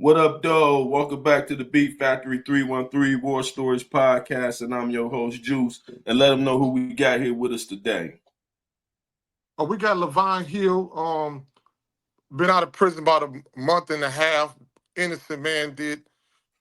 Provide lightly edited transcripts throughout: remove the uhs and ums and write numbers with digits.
What up, dog? Welcome back to the Beat Factory 313 War Stories podcast, and I'm your host, Juice. And let them know who we got here with us today. We got Lavone Hill. Been out of prison about a month and a half. Innocent man did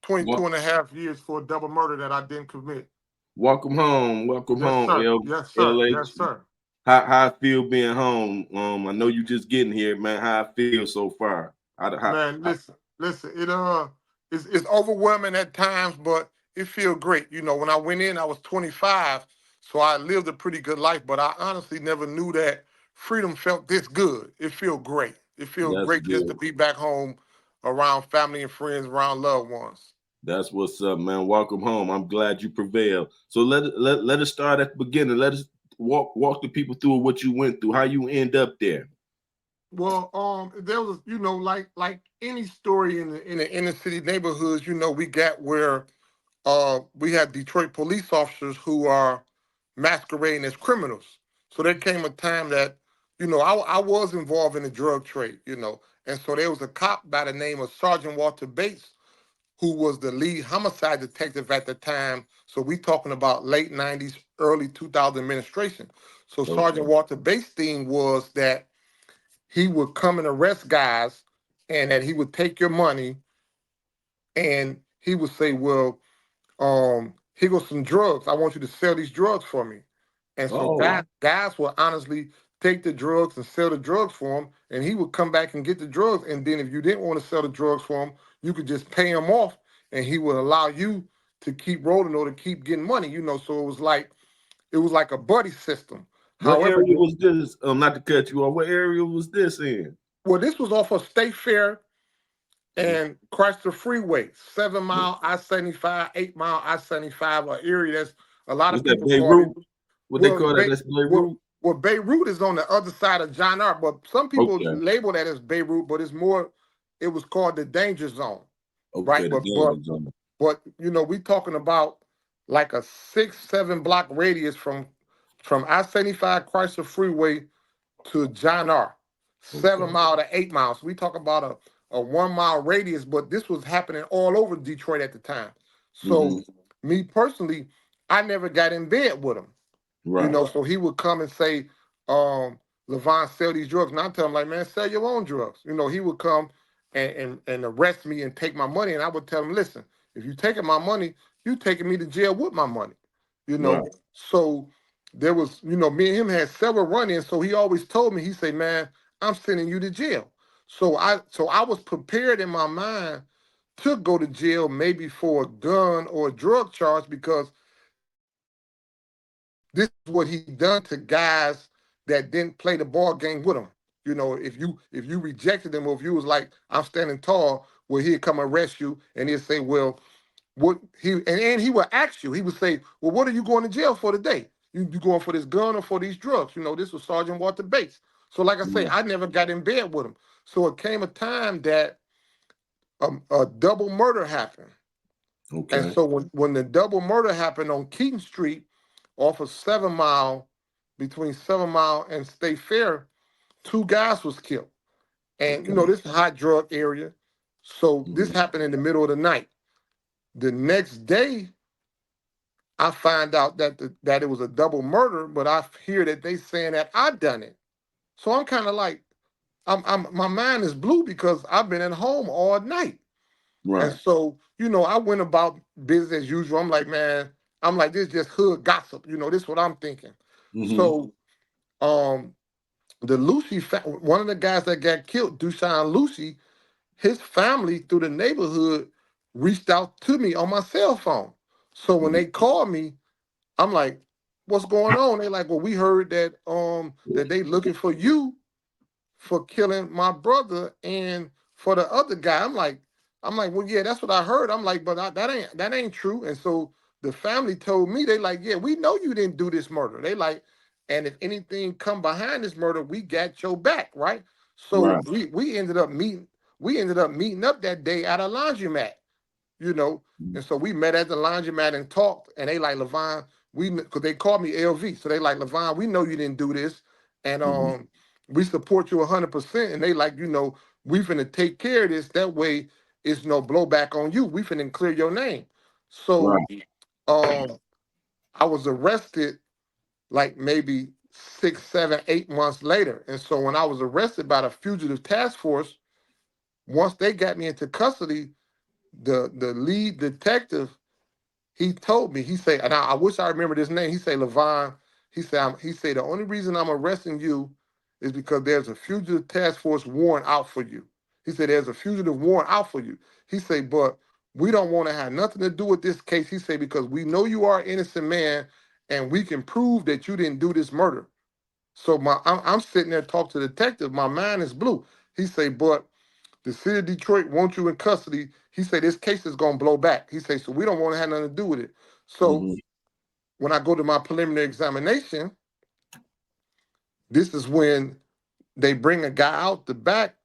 22 Wel- and a half years for a double murder that I didn't commit. Welcome home. Welcome Yes, home, sir. Yes, sir. Yes, LH. sir. How I feel being home. I know you just getting here, man. How I feel so far. Man, listen. It's overwhelming at times, but it feels great. You know, when I went in, I was 25, so I lived a pretty good life. But I honestly never knew that freedom felt this good. It feels great. It feels That's great just to good. be back home, around family and friends, around loved ones. That's what's up, man. Welcome home. I'm glad you prevailed. So let us start at the beginning. Let us walk the people through what you went through, how you end up there. Well, there was, like any story in the inner city neighborhoods, we got where we had Detroit police officers who are masquerading as criminals. So there came a time that, I was involved in the drug trade, and so there was a cop by the name of Sergeant Walter Bates who was the lead homicide detective at the time. So we talking about late 90s, early 2000 administration. So Sergeant Okay. Walter Bates' thing was that he would come and arrest guys and that he would take your money and he would say, well, here goes some drugs. I want you to sell these drugs for me. And so Oh, guys will honestly take the drugs and sell the drugs for him, and he would come back and get the drugs. And then if you didn't want to sell the drugs for him, you could just pay him off, and he would allow you to keep rolling or to keep getting money. So it was like a buddy system. what However, area was this? Not to cut you off. What area was this in? well, this was off of State Fair and Chrysler Freeway, 7 Mile I-75, 8 Mile I-75, an area that's a lot Was of that people call it. Beirut? What they Well, call that? That's well, Beirut. well, Beirut is on the other side of John R. But some people Okay. label that as Beirut, but it's more. It was called the danger zone, Okay. right? The danger zone. But we talking about like a 6-7 block radius from I-75 Chrysler Freeway to John R. seven Okay. mile to 8 miles. We talk about a 1 mile radius, but this was happening all over Detroit at the time. So Mm-hmm. me personally, I never got in bed with him. Right. So he would come and say, Lavone, sell these drugs. And I tell him, like, man, sell your own drugs. He would come and arrest me and take my money. And I would tell him, listen, if you taking my money, you taking me to jail with my money. You Right. know. So there was, me and him had several run-ins. So he always told me, he said, man, I'm sending you to jail. So I was prepared in my mind to go to jail, maybe for a gun or a drug charge, because this is what he done to guys that didn't play the ball game with him. If you rejected him, or if you was like, I'm standing tall, well, he'd come arrest you and he'd say, well, what and he would ask you, he would say, well, what are you going to jail for today? You going for this gun or for these drugs? This was Sergeant Walter Bates. So like I say, Right. I never got in bed with him. So it came a time that a double murder happened. And Okay. so when the double murder happened on Keaton Street off of 7 Mile, between 7 Mile and State Fair, two guys was killed. And Okay. this is a hot drug area. So this Mm-hmm. happened in the middle of the night. The next day, I find out that it was a double murder, but I hear that they saying that I done it. So I'm kind of like, my mind is blue because I've been at home all night. And Right. so, I went about business as usual. I'm like, man, this is just hood gossip. This is what I'm thinking. Mm-hmm. So, um, the one of the guys that got killed, Dushan Lucy, his family through the neighborhood reached out to me on my cell phone. So when they called me, I'm like, what's going on? They like, well, we heard that they looking for you for killing my brother and for the other guy. I'm like, well, yeah, that's what I heard. I'm like, but that ain't true. And so the family told me, they like, yeah, we know you didn't do this murder. They like, and if anything come behind this murder, we got your back, right? So Right. we ended up meeting. We ended up meeting up that day at a laundromat, you know. And so we met at the laundromat and talked. And they like, Lavone, because they called me LV. So they like, Lavone, we know you didn't do this. And Mm-hmm. we support you 100%. And they like, we finna take care of this. That way, it's no blowback on you. We finna clear your name. So Right. um I was arrested like maybe 6, 7, 8 months later. And so when I was arrested by the fugitive task force, once they got me into custody, the lead detective, he told me, he said, and I wish I remember this name. He said, Lavone, he said, the only reason I'm arresting you is because there's a fugitive task force warrant out for you. He said, there's a fugitive warrant out for you. He said, but we don't want to have nothing to do with this case. He said, because we know you are an innocent man and we can prove that you didn't do this murder. So I'm sitting there talking to the detective. My mind is blue. He said, but the city of Detroit wants you in custody. He said, this case is going to blow back. He said, so we don't want to have nothing to do with it. So Mm-hmm. when I go to my preliminary examination, this is when they bring a guy out the back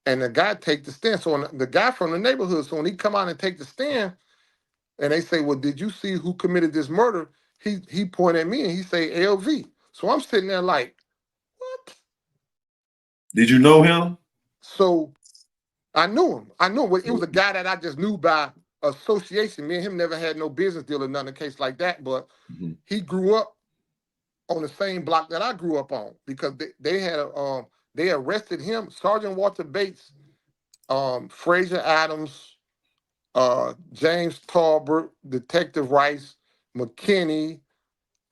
and the guy take the stand. So when the guy from the neighborhood, so when he come out and take the stand and they say, well, did you see who committed this murder? He pointed at me and he say LV. So I'm sitting there like, what? Did you know him? So I knew him. I knew him. It was a Mm-hmm. guy that I just knew by association. Me and him never had no business deal or nothing, a case like that. But he grew up on the same block that I grew up on because they had a they arrested him, Sergeant Walter Bates, Fraser Adams, James Talbert, Detective Rice, McKinney,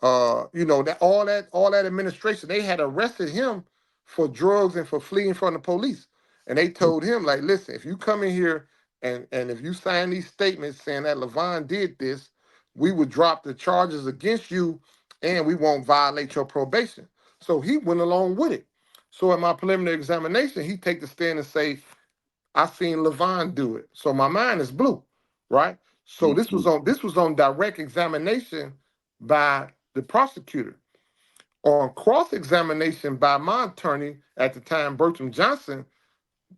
that all that administration, they had arrested him for drugs and for fleeing from the police. And they told him, like, listen, if you come in here and if you sign these statements saying that Lavone did this, we would drop the charges against you and we won't violate your probation. So he went along with it. So in my preliminary examination, he take the stand and say, I seen Lavone do it. So my mind is blue, right? So this Mm-hmm. was on direct examination by the prosecutor. On cross-examination by my attorney at the time, Bertram Johnson,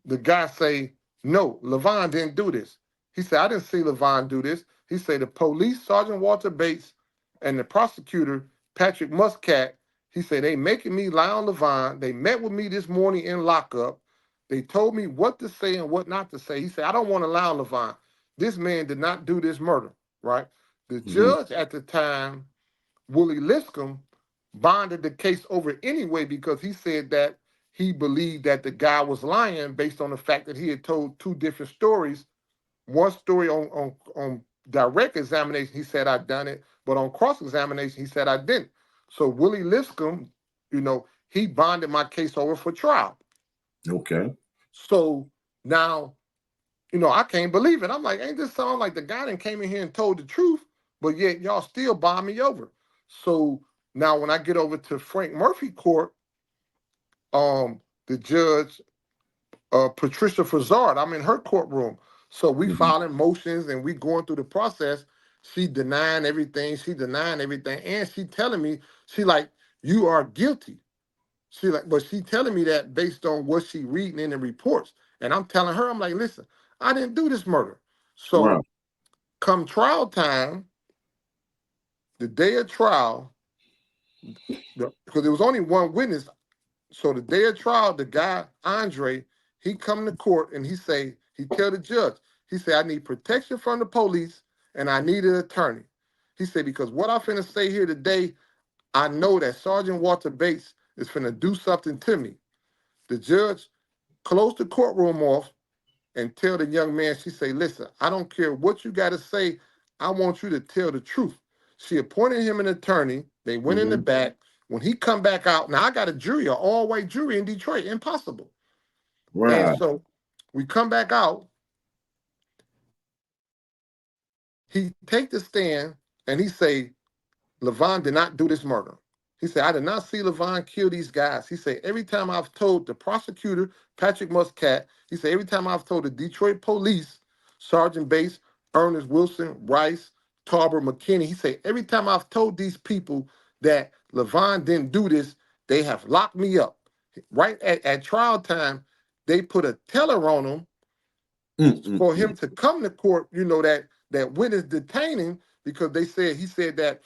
the guy say, no, Lavone didn't do this. He said, I didn't see Lavone do this. He said the police, Sergeant Walter Bates, and the prosecutor, Patrick Muscat, he said, they making me lie on Lavone. They met with me this morning in lockup. They told me what to say and what not to say. He said, I don't want to lie on Lavone. This man did not do this murder, right? The Mm-hmm. judge at the time, Willie Liscombe, bonded the case over anyway because he said that he believed that the guy was lying based on the fact that he had told two different stories. One story on direct examination, he said I done it, but on cross examination, he said I didn't. So Willie Liscombe, he bonded my case over for trial. Okay. So now, I can't believe it. I'm like, ain't this sound like the guy that came in here and told the truth, but yet y'all still bond me over. So now when I get over to Frank Murphy Court, the judge, Patricia Fazard, I'm in her courtroom. So we Mm-hmm. filing motions and we going through the process. She denying everything. She denying everything. And she telling me, she like, you are guilty. She like, but she telling me that based on what she reading in the reports. And I'm telling her, I'm like, listen, I didn't do this murder. Right. So come trial time, the day of trial, because there was only one witness. So the day of trial, the guy, Andre, he come to court and he tell the judge, he say, I need protection from the police and I need an attorney. He said, because what I'm finna say here today, I know that Sergeant Walter Bates is finna do something to me. The judge closed the courtroom off and tell the young man, she say, listen, I don't care what you got to say. I want you to tell the truth. She appointed him an attorney. They went in the Mm-hmm. back. When he come back out, now I got a jury, an all-white jury in Detroit, impossible. And Right. so we come back out. He take the stand and he say, Lavone did not do this murder. He said, I did not see Lavone kill these guys. He said, every time I've told the prosecutor, Patrick Muscat, he said, every time I've told the Detroit police, Sergeant Bates, Ernest Wilson, Rice, Tarver, McKinney, he said, every time I've told these people that Lavone didn't do this, they have locked me up. Right at trial time, they put a teller on him for Mm-mm-mm. him to come to court, that witness detaining because he said that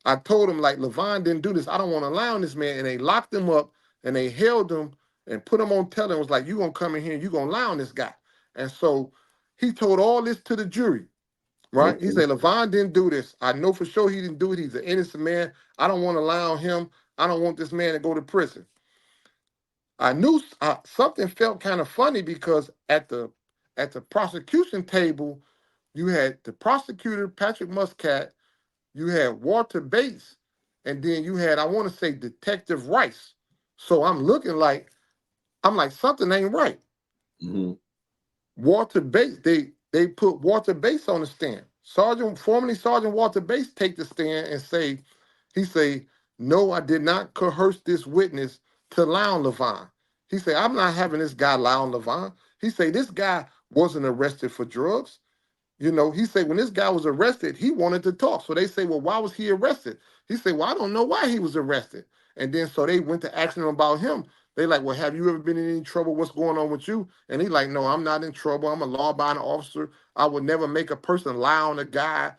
I told him like Lavone didn't do this. I don't want to lie on this man. And they locked him up and they held him and put him on teller and was like, you gonna come in here and you gonna lie on this guy. And so he told all this to the jury, right? He Okay. said, Lavone didn't do this. I know for sure he didn't do it. He's an innocent man. I don't want to allow him. I don't want this man to go to prison. I knew something felt kind of funny because at the prosecution table, you had the prosecutor, Patrick Muscat, you had Walter Bates, and then you had, I want to say, Detective Rice. So I'm like, something ain't right. Mm-hmm. Walter Bates, they put Walter Bates on the stand. Formerly Sergeant Walter Bates take the stand and he say, no, I did not coerce this witness to lie on Lavone. He say, I'm not having this guy lie on Lavone. He say, this guy wasn't arrested for drugs. He said when this guy was arrested, he wanted to talk. So they say, well, why was he arrested? He said, well, I don't know why he was arrested. And then so they went to asking him about him. They like, well, have you ever been in any trouble? What's going on with you? And he like, no, I'm not in trouble. I'm a law-abiding officer. I would never make a person lie on a guy.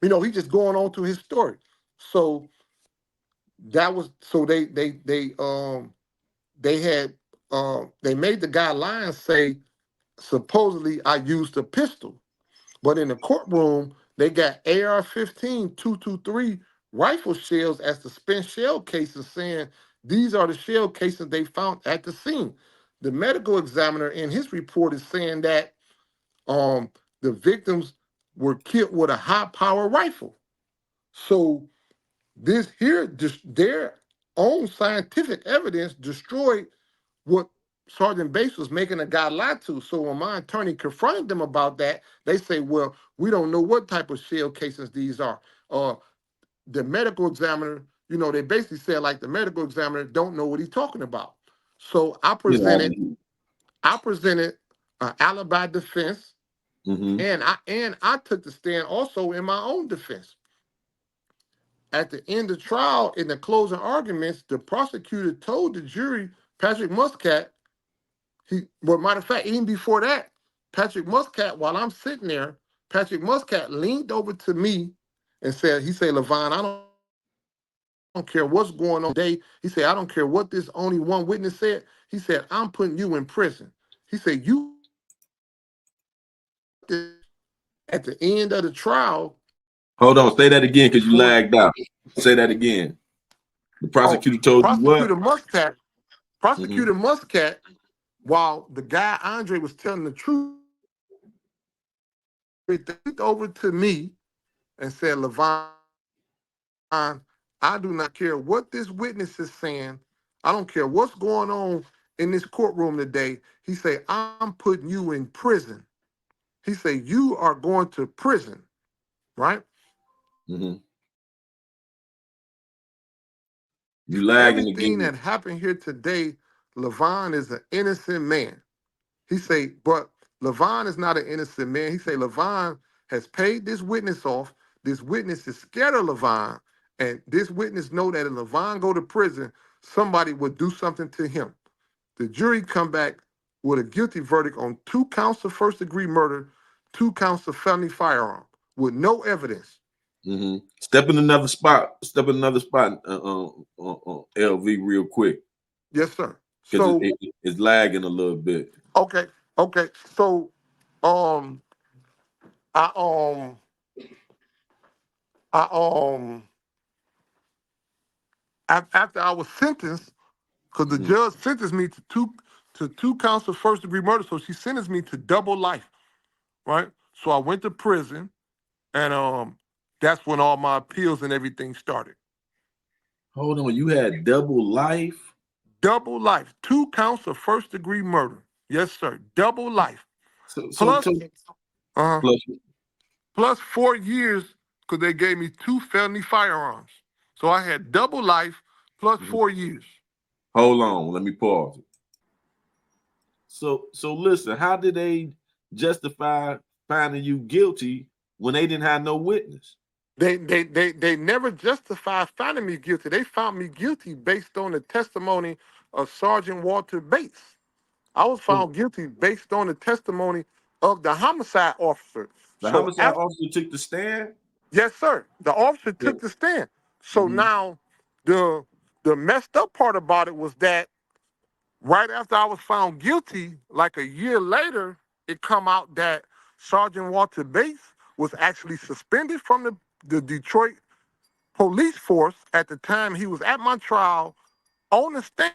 He just going on to his story. So that was so they had they made the guy lie and say supposedly I used a pistol. But in the courtroom, they got AR-15 223 rifle shells as the spent shell cases, saying these are the shell cases they found at the scene. The medical examiner in his report is saying that the victims were killed with a high-power rifle. So this here, just their own scientific evidence destroyed what Sergeant Bates was making a guy lie to. So when my attorney confronted them about that, they say, well, we don't know what type of shell casings these are. The medical examiner, they basically said like the medical examiner don't know what he's talking about. So I Get out of presented, here. I presented an alibi defense, Mm-hmm. and I took the stand also in my own defense. At the end of trial, in the closing arguments, the prosecutor told the jury, Patrick Muscat, matter of fact, even before that, Patrick Muscat, while I'm sitting there, Patrick Muscat leaned over to me and said, Lavone, I don't care what's going on today. He said, I don't care what this only one witness said. He said, I'm putting you in prison. He said, you are going to prison. At the end of the trial, Hold on. Say that again because you lagged out. Say that again. The prosecutor told you what? prosecutor Muscat, Mm-hmm. prosecutor Muscat, while the guy Andre was telling the truth, he leaned over to me and said, Lavone, I do not care what this witness is saying. I don't care what's going on in this courtroom today. He said, I'm putting you in prison. He said, you are going to prison, right? Mm-hmm. Everything You that lagging happened here again. today, Lavone is an innocent man. He say, but Lavone is not an innocent man. He say Lavone has paid this witness off. This witness is scared of Lavone, and this witness know that if Lavone go to prison, somebody would do something to him. The jury come back with a guilty verdict on 2 counts of first-degree murder, 2 counts of felony firearm, with no evidence. Mm-hmm. Step in another spot. Step in another spot. LV real quick Yes, sir. because So, it's lagging a little bit. okay, okay. So, um, I I after I was sentenced, because the Mm-hmm. judge sentenced me to two counts of first degree murder, so she sentenced me to double life, right? So I went to prison, and that's when all my appeals and everything started. Hold on. You had double life. Double life, 2 counts of first degree murder. Yes, sir. Double life. So so Plus, so uh, plus. plus 4 years because they gave me 2 felony firearms. So I had double life plus Mhm. 4 years. Hold on. Let me pause. So listen. How did they justify finding you guilty when they didn't have no witness? They never justified finding me guilty. They found me guilty based on the testimony of Sergeant Walter Bates. I was So found guilty based on the testimony of the homicide officer. the So homicide after, officer took the stand. yes, sir, the officer So, took the stand. So mhm. now the the messed up part about it was that right after I was found guilty, like a year later, it come out that Sergeant Walter Bates was actually suspended from the Detroit police force at the time he was at my trial on the stand.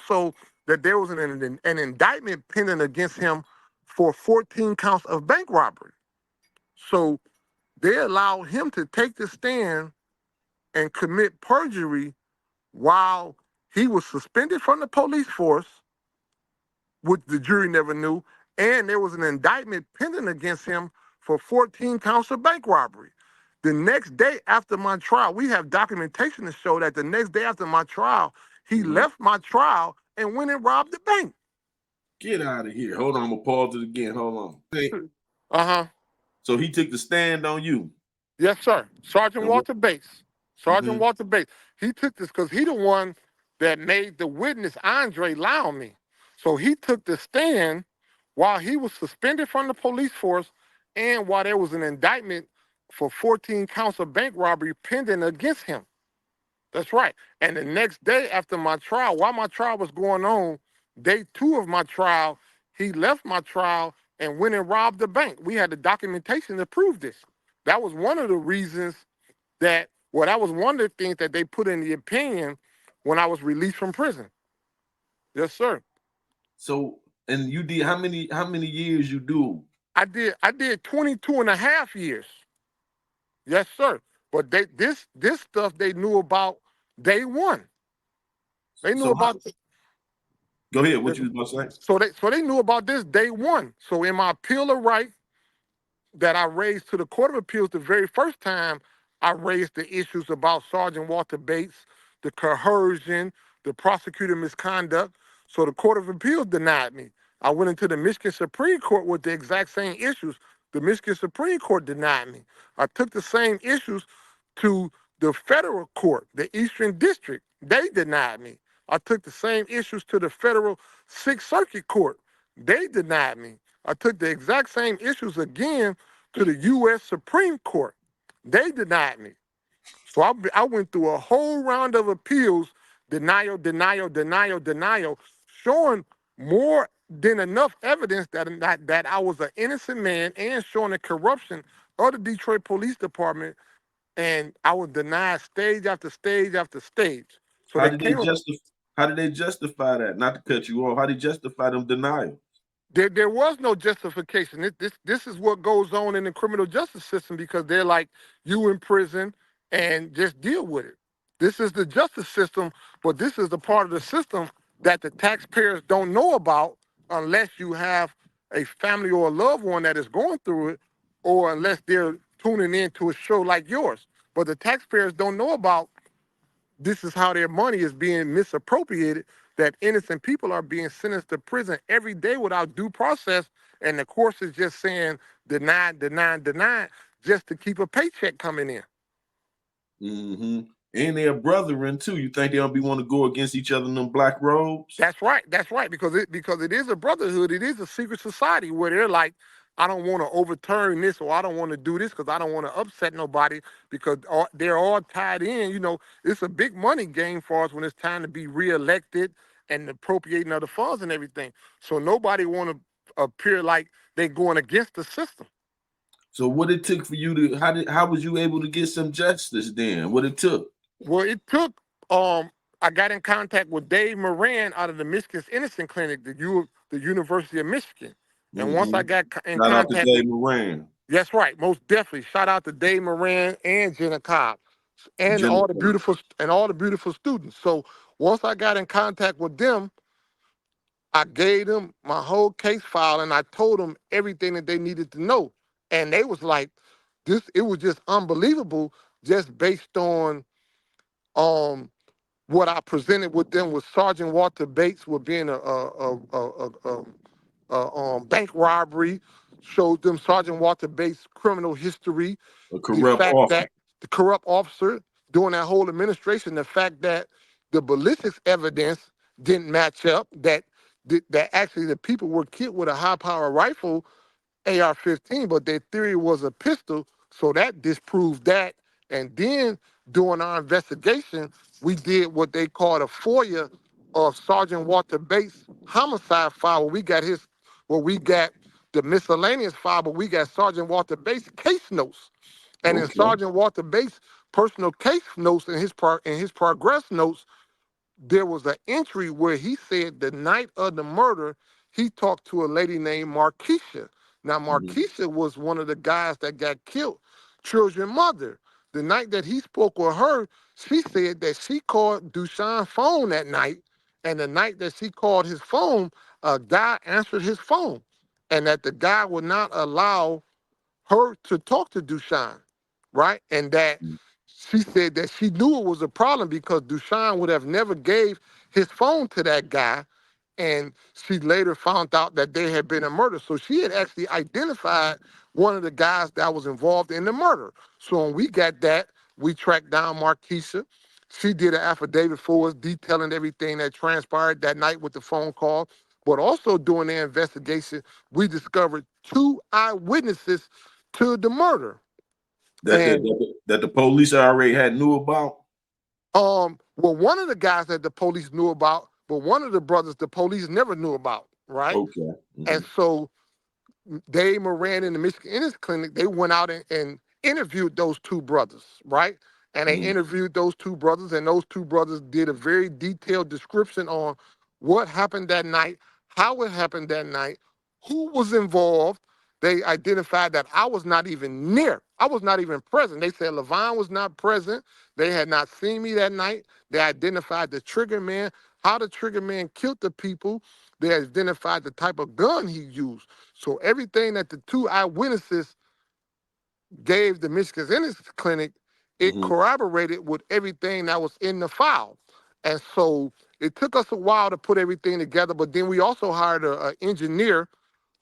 So that there was an indictment pending against him for 14 counts of bank robbery. So they allowed him to take the stand and commit perjury while he was suspended from the police force, which the jury never knew, and there was an indictment pending against him for 14 counts of bank robbery. The next day after my trial, we have documentation to show that the next day after my trial, he left my trial and went and robbed the bank. Get out of here. Hold on, I'm gonna pause it again. Hold on. Uh-huh. So he took the stand on you. Yes, sir. Sergeant And what- Walter Bates. Sergeant Walter Bates. He took this because he the one that made the witness Andre lie on me. So he took the stand while he was suspended from the police force and while there was an indictment for 14 counts of bank robbery pending against him. That's right. And the next day after my trial, while my trial was going on, day 2 of my trial, he left my trial and went and robbed the bank. We had the documentation to prove this. That was one of the reasons that was one of the things that they put in the opinion when I was released from prison. Yes, sir. So, and you did how many years you do? I did 22 and a half years. Yes, sir. But this stuff they knew about day 1. They knew about Go ahead, what you was about to say? so they knew about this day 1. So in my appeal of right that I raised to the Court of Appeals the very first time, I raised the issues about Sergeant Walter Bates, the coercion, the prosecutor misconduct. So the Court of Appeals denied me. I went into the Michigan Supreme Court with the exact same issues. The Michigan Supreme Court denied me. I took the same issues to the federal court, the Eastern District. They denied me. I took the same issues to the federal Sixth Circuit Court. They denied me. I took the exact same issues again to the U.S. Supreme Court. They denied me. So I went through a whole round of appeals, denial, showing more than enough evidence that I was an innocent man and showing the corruption of the Detroit Police Department, and I was denied stage after stage after stage. So how did they justify that? Not to cut you off. How did they justify them denial? There was no justification. This is what goes on in the criminal justice system because they're like, you in prison and just deal with it. This is the justice system, but this is the part of the system that the taxpayers don't know about unless you have a family or a loved one that is going through it, or unless they're tuning in to a show like yours. But the taxpayers don't know about this is how their money is being misappropriated, that innocent people are being sentenced to prison every day without due process, and the courts is just saying denied, just to keep a paycheck coming in. And they're brethren too. You think they'll be want to go against each other in them black robes? That's right, because it is a brotherhood, it is a secret society where they're like, I don't want to overturn this, or I don't want to do this because I don't want to upset nobody, because they're all tied in. You know, it's a big money game for us when it's time to be reelected and appropriating of the funds and everything. So nobody want to appear like they're going against the system. So what it took for you to how was you able to get some justice then? What it took? Well, it took I got in contact with Dave Moran out of the Michigan's Innocent Clinic, the University of Michigan. And once I got in Shout out to contact Dave Moran. That's right, most definitely. Shout out to Dave Moran and Jenna Cobb and Jenna all the beautiful students. So once I got in contact with them, I gave them my whole case file and I told them everything that they needed to know. And they was like, it was just unbelievable, just based on what I presented with them with Sergeant Walter Bates with being a bank robbery, showed them Sergeant Walter Bates' criminal history, A corrupt the fact officer. that the corrupt officer during that whole administration, the fact that the ballistics evidence didn't match up, that actually the people were killed with a high-power rifle, AR-15, but their theory was a pistol, so that disproved that. And then during our investigation, we did what they called a FOIA of Sergeant Walter Bates' homicide file. Where where we got the miscellaneous file, but we got Sergeant Walter Bates case notes. And in Okay. Sergeant Walter Bates' personal case notes and his progress notes, there was an entry where he said the night of the murder, he talked to a lady named Markeisha. Now, Hmm. Markeisha was one of the guys that got killed, children's mother. The night that he spoke with her, she said that she called Dushan's phone that night, and the night that she called his phone, a guy answered his phone, and that the guy would not allow her to talk to Dushan, right? And that she said that she knew it was a problem because Dushan would have never gave his phone to that guy. And she later found out that there had been a murder. So she had actually identified one of the guys that was involved in the murder. So when we got that, we tracked down Markeisha. She did an affidavit for us detailing everything that transpired that night with the phone call. But also during the investigation, we discovered two eyewitnesses to the murder. That And the police already had knew about. well, one of the guys that the police knew about, but one of the brothers the police never knew about, right? Okay. And Hmm. so Dave Moran in the Michigan Innocence Clinic, they went out and interviewed those two brothers, right? And they Hmm. interviewed those two brothers, and those two brothers did a very detailed description on what happened that night, how it happened that night, who was involved. They identified that I was not even near. I was not even present. They said Lavone was not present. They had not seen me that night. They identified the trigger man, how the trigger man killed the people. They identified the type of gun he used. So everything that the two eyewitnesses gave the Michigan Innocence Clinic, it Hmm. corroborated with everything that was in the file. And so it took us a while to put everything together, but then we also hired an engineer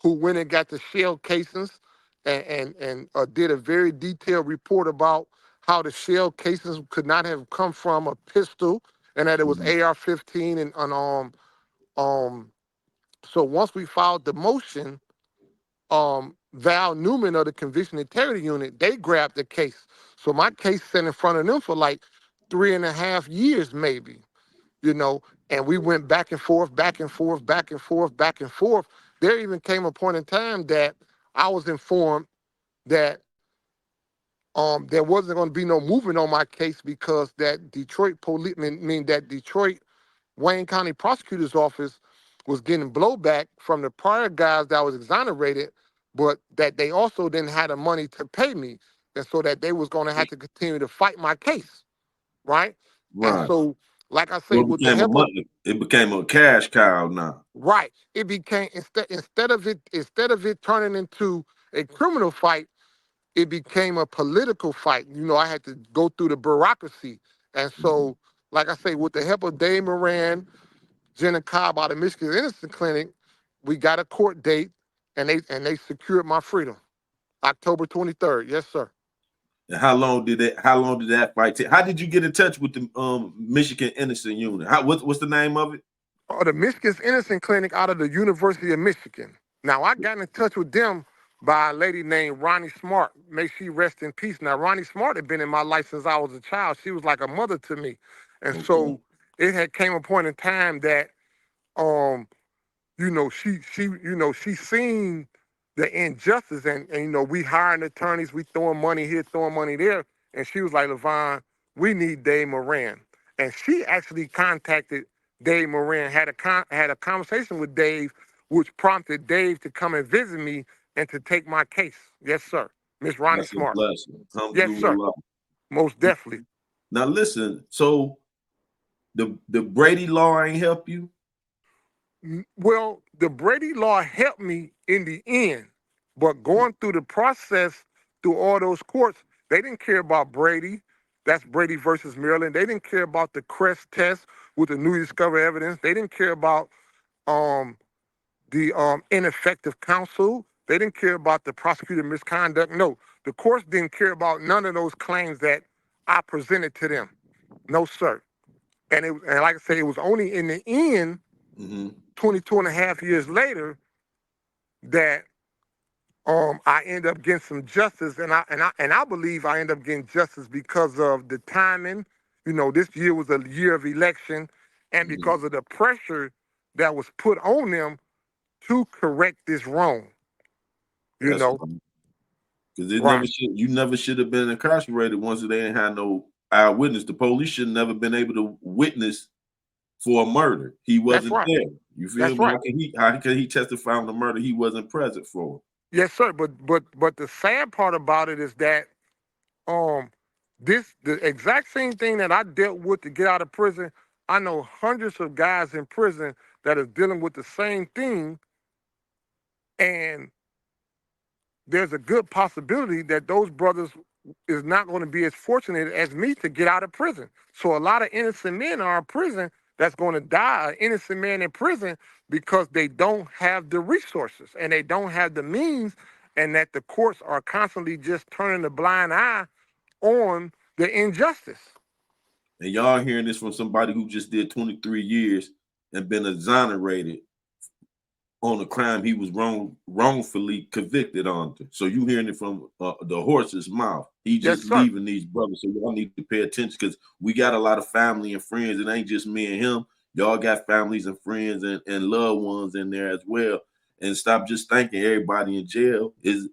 who went and got the shell casings and did a very detailed report about how the shell casings could not have come from a pistol and that it was Hmm. AR-15 and so once we filed the motion, Val Newman of the Conviction Integrity Unit, they grabbed the case. So my case sat in front of them for like 3.5 years, maybe, you know, and we went back and forth, back and forth, back and forth, back and forth. There even came a point in time that I was informed that there wasn't going to be no movement on my case because that Detroit police, mean that Detroit Wayne County Prosecutor's Office was getting blowback from the prior guys that was exonerated, but that they also didn't have the money to pay me, and so that they was going to have to continue to fight my case, right? And Right. so, like I So say, it with the became a help of money. It became a cash cow now. right, it became instead of it turning into a criminal fight, it became a political fight. You know, I had to go through the bureaucracy, and Hmm. so, like I say, with the help of Dave Moran, Jenna Cobb out of Michigan Innocence Clinic, we got a court date, and they secured my freedom. October 23rd. Yes, sir. And how long did that fight take? How did you get in touch with the Michigan Innocent Unit? What's the name of it? Oh, the Michigan Innocence Clinic out of the University of Michigan. Now, I got in touch with them by a lady named Ronnie Smart. May she rest in peace. Now, Ronnie Smart had been in my life since I was a child. She was like a mother to me. And Okay. so it had came a point in time that um she seen the injustice and we hiring attorneys, we throwing money here, throwing money there. And she was like, Lavone, we need Dave Moran. And she actually contacted Dave Moran, had a conversation with Dave, which prompted Dave to come and visit me and to take my case. Yes, sir. Miss Ronnie That's a Smart. blessing. Yes, sir. Alhamdulillah. Most definitely. Now listen, so the Brady law ain't help you? Well, the Brady law helped me in the end, but going through the process through all those courts, they didn't care about Brady. That's Brady versus Maryland. They didn't care about the Crest test with the newly discovered evidence. They didn't care about um, the ineffective counsel. They didn't care about the prosecutor misconduct. No, the courts didn't care about none of those claims that I presented to them. No, sir. And like I say, it was only in the end, Hmm. 22 and a half years later, that I end up getting some justice, and I believe I end up getting justice because of the timing. You know, this year was a year of election, and Hmm. because of the pressure that was put on them to correct this wrong. You That's know, because it never right? should. You never should have been incarcerated once they ain't had no eyewitness. The police should never been able to witness for a murder. He That's wasn't right. there. You feel That's me? right. How can he testify on the murder he wasn't present for? Yes, sir. But the sad part about it is that um the exact same thing that I dealt with to get out of prison, I know hundreds of guys in prison that is dealing with the same thing, and there's a good possibility that those brothers is not going to be as fortunate as me to get out of prison. So a lot of innocent men are in prison that's going to die, an innocent man in prison, because they don't have the resources and they don't have the means, and that the courts are constantly just turning a blind eye on the injustice. And y'all hearing this from somebody who just did 23 years and been exonerated on a crime he was wrongfully convicted on. So you hearing it from the horse's mouth. He Yes, just sir. leaving these brothers. So y'all need to pay attention because we got a lot of family and friends. It ain't just me and him. Y'all got families and friends and loved ones in there as well. And stop just thinking everybody in jail did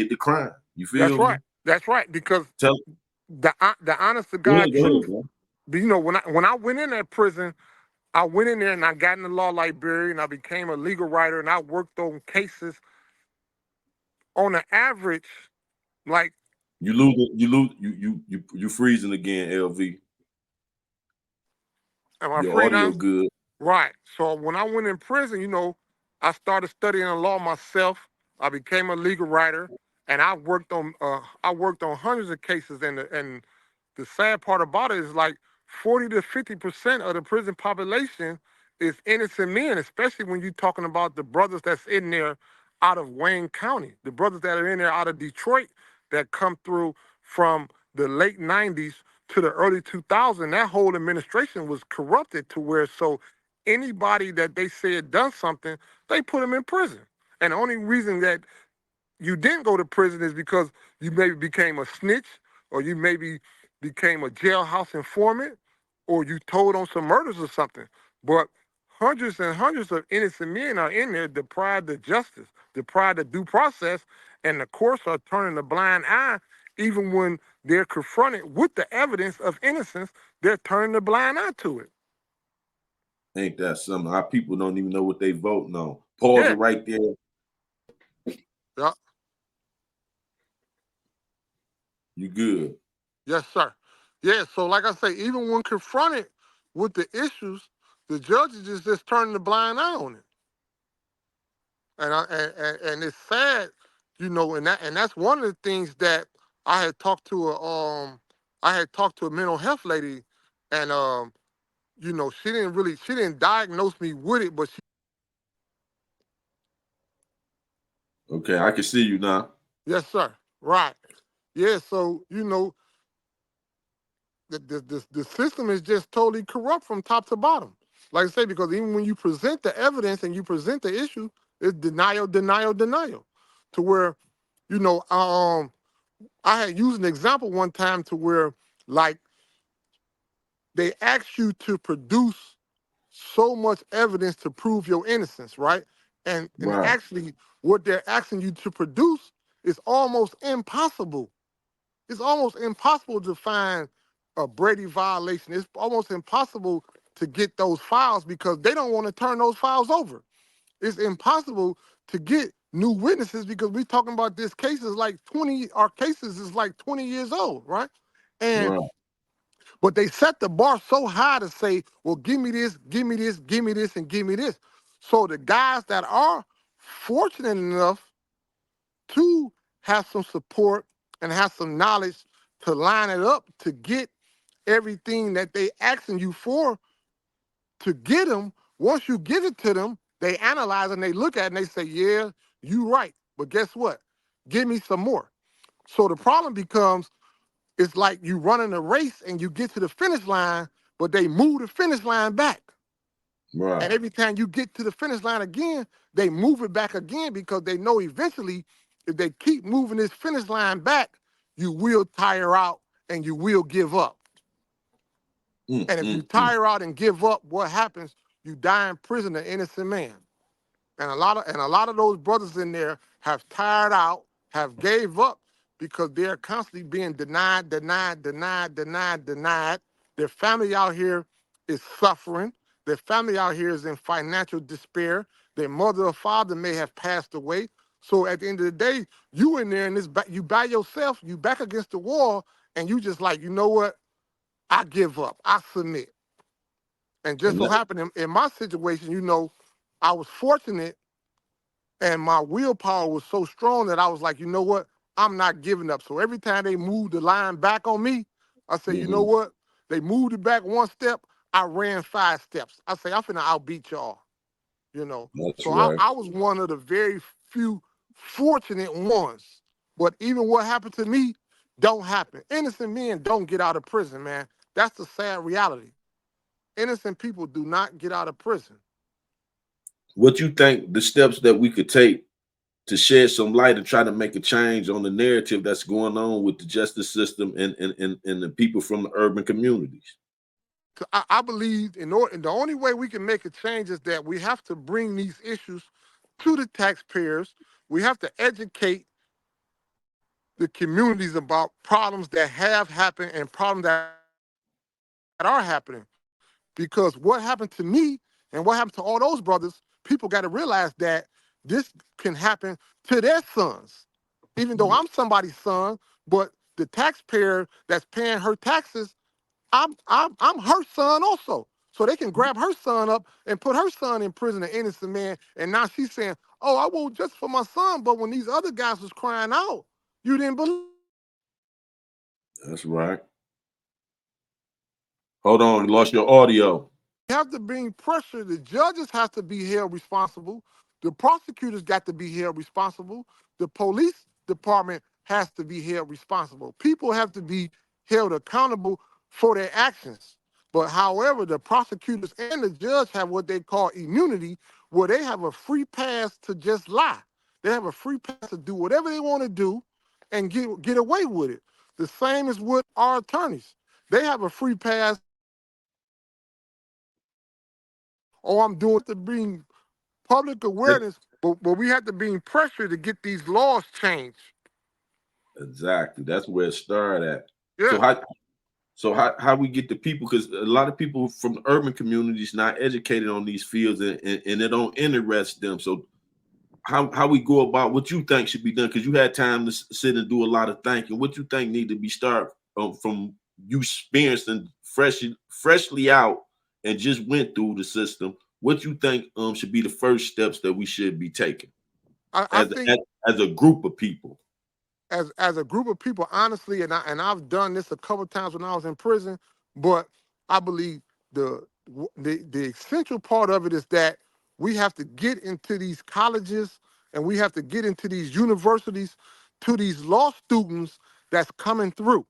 the crime. You That's feel right. me? That's right. Because Tell the honest to Go God ahead, truth, man. you know, when I went in that prison, I went in there and I got in the law library and I became a legal writer and I worked on cases on an average, like, You freezing again, LV. am I Your free audio now? good. Right. So when I went in prison, you know, I started studying the law myself. I became a legal writer, and I worked on hundreds of cases. And the sad part about it is like 40 to 50% of the prison population is innocent men, especially when you're talking about the brothers that's in there out of Wayne County, the brothers that are in there out of Detroit that come through from the late 90s to the early 2000s. That whole administration was corrupted to where so anybody that they said done something, they put them in prison. And the only reason that you didn't go to prison is because you maybe became a snitch, or you maybe became a jailhouse informant, or you told on some murders or something. But hundreds and hundreds of innocent men are in there deprived of justice, deprived of due process, and the courts are turning a blind eye. Even when they're confronted with the evidence of innocence, they're turning a blind eye to it. Ain't that something? Our people don't even know what they voting on. Pause it Yeah, right there. yeah, You good. yes, sir. Yeah, so like I say, even when confronted with the issues, the judges is just turning the blind eye on it. And it's sad, you know, and that's one of the things that I had talked to a mental health lady, and you know, she didn't diagnose me with it, but she. Okay, I can see you now. Yes, sir. Right. Yeah, so you know, the system is just totally corrupt from top to bottom. Like I say, because even when you present the evidence and you present the issue, it's denial, denial, denial. To where, you know, I had used an example one time to where, like, they ask you to produce so much evidence to prove your innocence, right? And Right. actually, what they're asking you to produce is almost impossible. It's almost impossible to find a Brady violation. It's almost impossible to get those files because they don't want to turn those files over. It's impossible to get new witnesses because we're talking about this case is like 20, our cases is like 20 years old, right? And Right. but they set the bar so high to say, well, give me this, give me this, give me this, and give me this. So the guys that are fortunate enough to have some support and have some knowledge to line it up to get everything that they asking you for to get them. Once you give it to them, they analyze and they look at it and they say, yeah, you right. But guess what? Give me some more. So the problem becomes it's like you running a race and you get to the finish line, but they move the finish line back. Right. And every time you get to the finish line again, they move it back again because they know eventually if they keep moving this finish line back, you will tire out and you will give up. Mm, And if you mm, mm. tire out and give up, what happens? You die in prison, an innocent man. And a lot of those brothers in there have tired out, have gave up because they're constantly being denied, denied, denied, denied, denied. Their family out here is suffering. Their family out here is in financial despair. Their mother or father may have passed away. So at the end of the day, you in there and you by yourself, you back against the wall, and you just like, you know what? I give up. I submit. And just And so that, happened in my situation, I was fortunate and my willpower was so strong that I was like, you know what? I'm not giving up. So every time they moved the line back on me, I said, you know mhm, what? They moved it back one step. I ran 5 steps. I say, I'm finna outbeat y'all. that's So I, right. I was one of the very few fortunate ones. But even what happened to me don't happen. Innocent men don't get out of prison, man. That's the sad reality. Innocent people do not get out of prison. What you think the steps that we could take to shed some light and try to make a change on the narrative that's going on with the justice system and the people from the urban communities? I believe and the only way we can make a change is that we have to bring these issues to the taxpayers. We have to educate the communities about problems that have happened and problems that are happening. Because what happened to me and what happened to all those brothers, people got to realize that this can happen to their sons. Even though I'm somebody's son, but the taxpayer that's paying her taxes, I'm her son also. So they can grab her son up and put her son in prison, an innocent man. And now she's saying, "Oh, I won't just for my son, but when these other guys was crying out, you didn't believe them." That's right. Hold on, you lost your audio. We have to bring pressure. The judges have to be held responsible. The prosecutors got to be held responsible. The police department has to be held responsible. People have to be held accountable for their actions. But however, the prosecutors and the judge have what they call immunity, where they have a free pass to just lie. They have a free pass to do whatever they want to do and get away with it. The same as with our attorneys. They have a free pass. Oh, I'm doing it to bring public awareness, but we have to bring pressure to get these laws changed. Exactly. That's where it started at. So Yeah. how we get the people, because a lot of people from the urban communities not educated on these fields and it don't interest them. So how we go about what you think should be done, because you had time to sit and do a lot of thinking. What you think need to be started from you experiencing freshly out and just went through the system. What you think should be the first steps that we should be taking I as think as a group of people? as a group of people, honestly, and I've done this a couple times when I was in prison, but I believe the essential part of it is that we have to get into these colleges and we have to get into these universities to these law students that's coming through.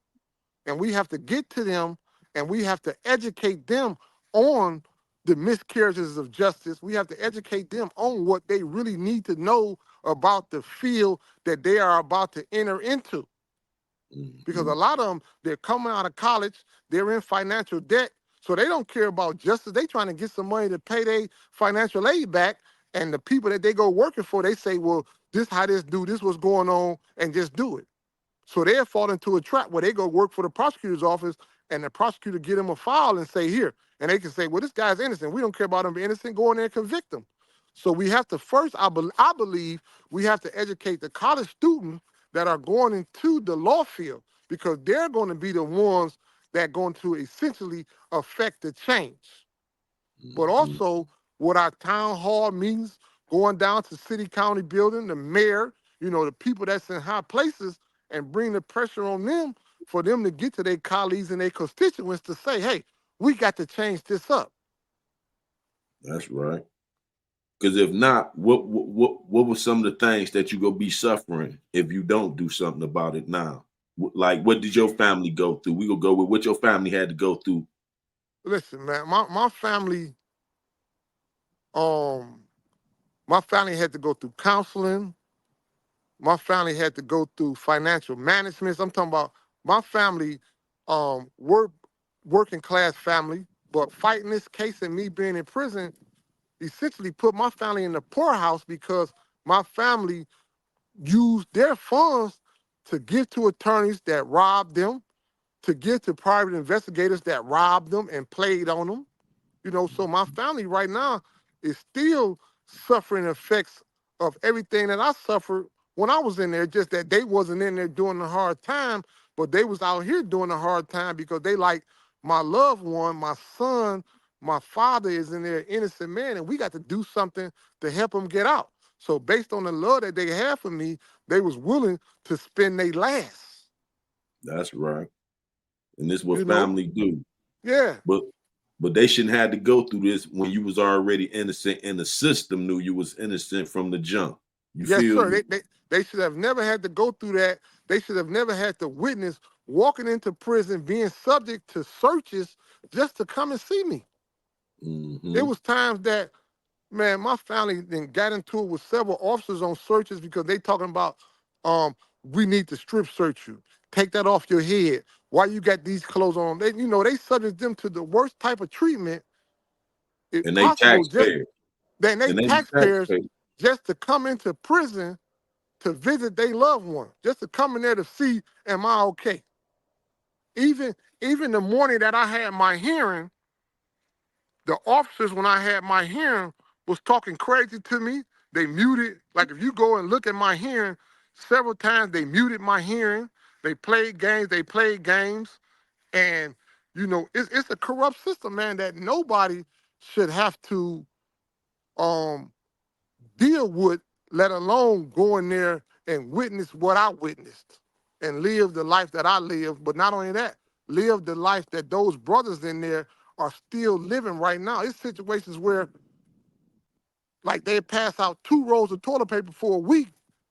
And we have to get to them and we have to educate them on the miscarriages of justice. We have to educate them on what they really need to know about the field that they are about to enter into. Because a Mhm. lot of them, they're coming out of college, they're in financial debt, so they don't care about justice. They trying to get some money to pay their financial aid back. And the people that they go working for, they say, well, this how this what's going on, and just do it. So they'll fall into a trap where they go work for the prosecutor's office and the prosecutor get them a file and say, here. And they can say, well, this guy's innocent. We don't care about him being innocent. Go in there and convict him. So we have to first, I believe, we have to educate the college students that are going into the law field because they're going to be the ones that are going to essentially affect the change. But Mhm. also with our town hall meetings, going down to city county building, the mayor, the people that's in high places, and bring the pressure on them for them to get to their colleagues and their constituents to say, hey, we got to change this up. That's right. Because if not, what were some of the things that you gonna be suffering if you don't do something about it now? Like, what did your family go through? We gonna go with what your family had to go through. Listen, man, um, my family had to go through counseling. My family had to go through financial management. I'm talking about my family, working class family, but fighting this case and me being in prison, essentially put my family in the poorhouse because my family used their funds to give to attorneys that robbed them, to give to private investigators that robbed them and played on them. So my family right now is still suffering effects of everything that I suffered when I was in there. Just that they wasn't in there doing the hard time, but they was out here doing the hard time because they like my loved one, my son, my father is in there, innocent man, and we got to do something to help him get out. So based on the love that they have for me, they was willing to spend their last. That's right. And this is what You know? family do. Yeah. But they shouldn't have to go through this when you was already innocent and the system knew you was innocent from the jump. You Yes, feel sir. me? They should have never had to go through that. They should have never had to witness walking into prison, being subject to searches just to come and see me. Mm-hmm. It was times that, man, my family then got into it with several officers on searches because they talking about, we need to strip search you. Take that off your head. Why you got these clothes on? They subject them to the worst type of treatment if And they possible. taxpayers. Then they And they taxpayers taxpayers. just to come into prison to visit their loved one, just to come in there to see, am I okay? Even the morning that I had my hearing, the officers, when I had my hearing, was talking crazy to me. They muted, like if you go and look at my hearing, several times they muted my hearing. They played games. And, it's a corrupt system, man, that nobody should have to deal with, let alone go in there and witness what I witnessed and live the life that I lived. But not only that, live the life that those brothers in there are still living right now. It's situations where, like, they pass out 2 rolls of toilet paper for a week.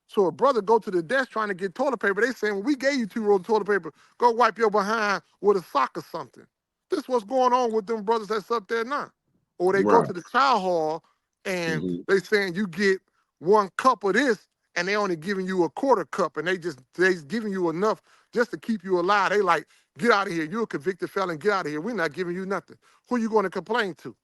So a brother go to the desk trying to get toilet paper. They saying, well, we gave you 2 rolls of toilet paper. Go wipe your behind with a sock or something. This what's going on with them brothers that's up there now. Or they go Right. to the chow hall and Mm-hmm. they saying you get 1 cup of this and they only giving you a 1/4 cup and they giving you enough just to keep you alive. They like, get out of here. You're a convicted felon. Get out of here. We're not giving you nothing. Who you going to complain to?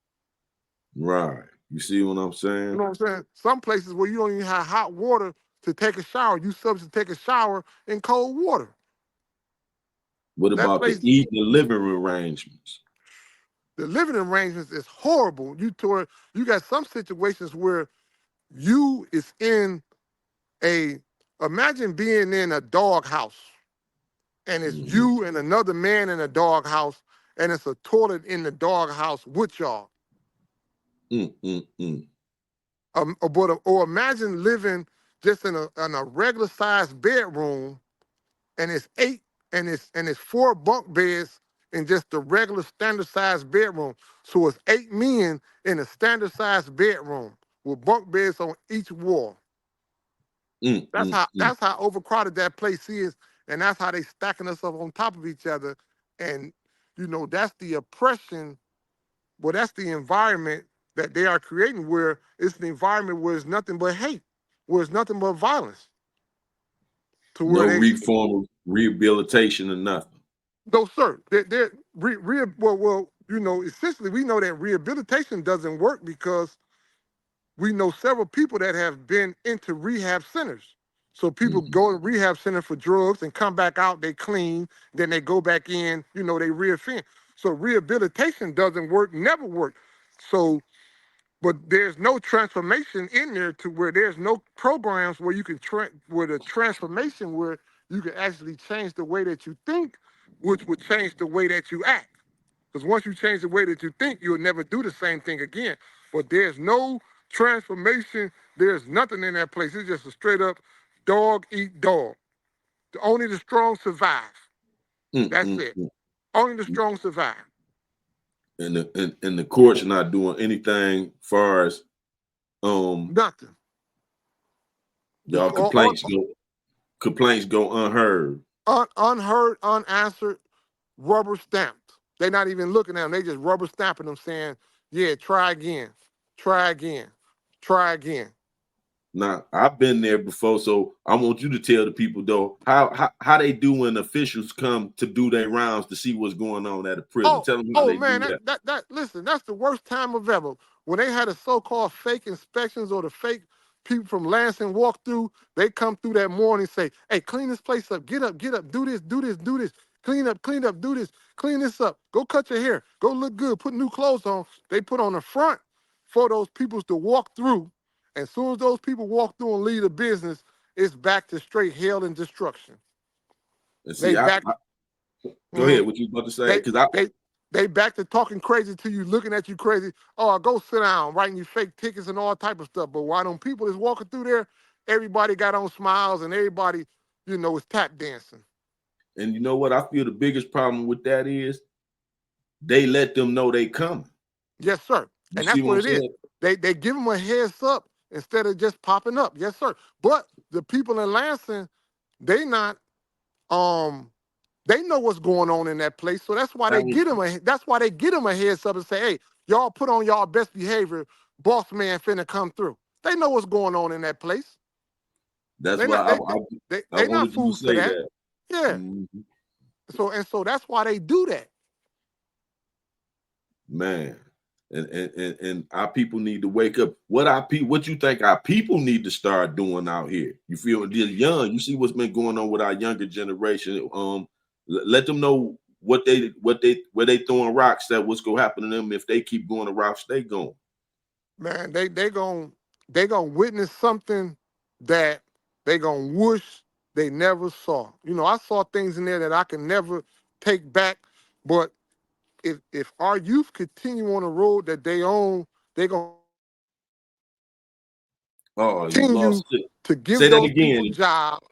Right. You see what I'm You saying? know what I'm saying? Some places where you don't even have hot water to take a shower, you subject to take a shower in cold water. What That about the place, eating and living arrangements? the living arrangements is horrible. You got some situations where you is in imagine being in a dog house and it's Mm-hmm. you and another man in a dog house and it's a toilet in the dog house with y'all. Mm-mm-mm. Or imagine living just in a regular sized bedroom and it's 8 and it's 4 bunk beds in just a regular standard sized bedroom. So it's 8 men in a standard sized bedroom with bunk beds on each wall. That's how Mm-mm-mm. that's how overcrowded that place is, and that's how they stacking us up on top of each other. And that's the oppression. Well, that's the environment that they are creating, where it's an environment where it's nothing but hate, where it's nothing but violence. To No where reform, rehabilitation, or nothing. no, sir. Essentially, we know that rehabilitation doesn't work because we know several people that have been into rehab centers. So people Mm-hmm. go to rehab center for drugs and come back out, they clean, then they go back in, they reoffend. So rehabilitation doesn't work, never work. So, but there's no transformation in there to where there's no programs where you can where the transformation where you can actually change the way that you think, which would change the way that you act. Because once you change the way that you think, you'll never do the same thing again. But there's no transformation. There's nothing in that place. It's just a straight up dog eat dog. Only the strong survive. That's it. Mm-mm-mm. Only the strong survive. And the courts are not doing anything far as Nothing. y'all complaints go unheard. Unheard, unanswered, rubber stamped. They're not even looking at them. They just rubber stamping them saying, yeah, try again, try again, try again. Now I've been there before, so I want you to tell the people though how they do when officials come to do their rounds to see what's going on at a prison. Tell them how Oh they man, do that. listen, that's the worst time of ever. when they had the so-called fake inspections or the fake people from Lansing walk through, they come through that morning and say, hey, clean this place up, get up, do this, do this, clean up, do this, clean this up, go cut your hair, go look good, put new clothes on. They put on the front for those people to walk through. And as soon as those people walk through and leave the business, it's back to straight hell and destruction. And They see, back. go Mhm. ahead. What you about to say? They Because I they they back to talking crazy to you, looking at you crazy. Oh, go sit down, writing you fake tickets and all type of stuff. But why them people that's walking through there, everybody got on smiles and everybody, is tap dancing. and you know what I feel the biggest problem with that is they let them know they coming. Yes, sir. You And see that's what what I'm it is. saying? They give them a heads up instead of just popping up. Yes, sir. But the people in Lansing, they not um they know what's going on in that place. So that's why they Thank get them you. a heads up and say, hey, y'all put on y'all best behavior. Boss man finna come through. They know what's going on in that place. That's They why not they they I they not wanted you to fools to say that. that. Yeah. Mhm. So that's why they do that. Man. And our people need to wake up. What you think our people need to start doing out here? You feel they're young. You see what's been going on with our younger generation. Let them know where they throwing rocks at, what's gonna happen to them if they keep going the rocks they going. Man, they gonna witness something that they gonna wish they never saw. I saw things in there that I can never take back. But if our youth continue on the road that they own, they're gonna Oh, you continue lost it. to Say give that those people again. jobs.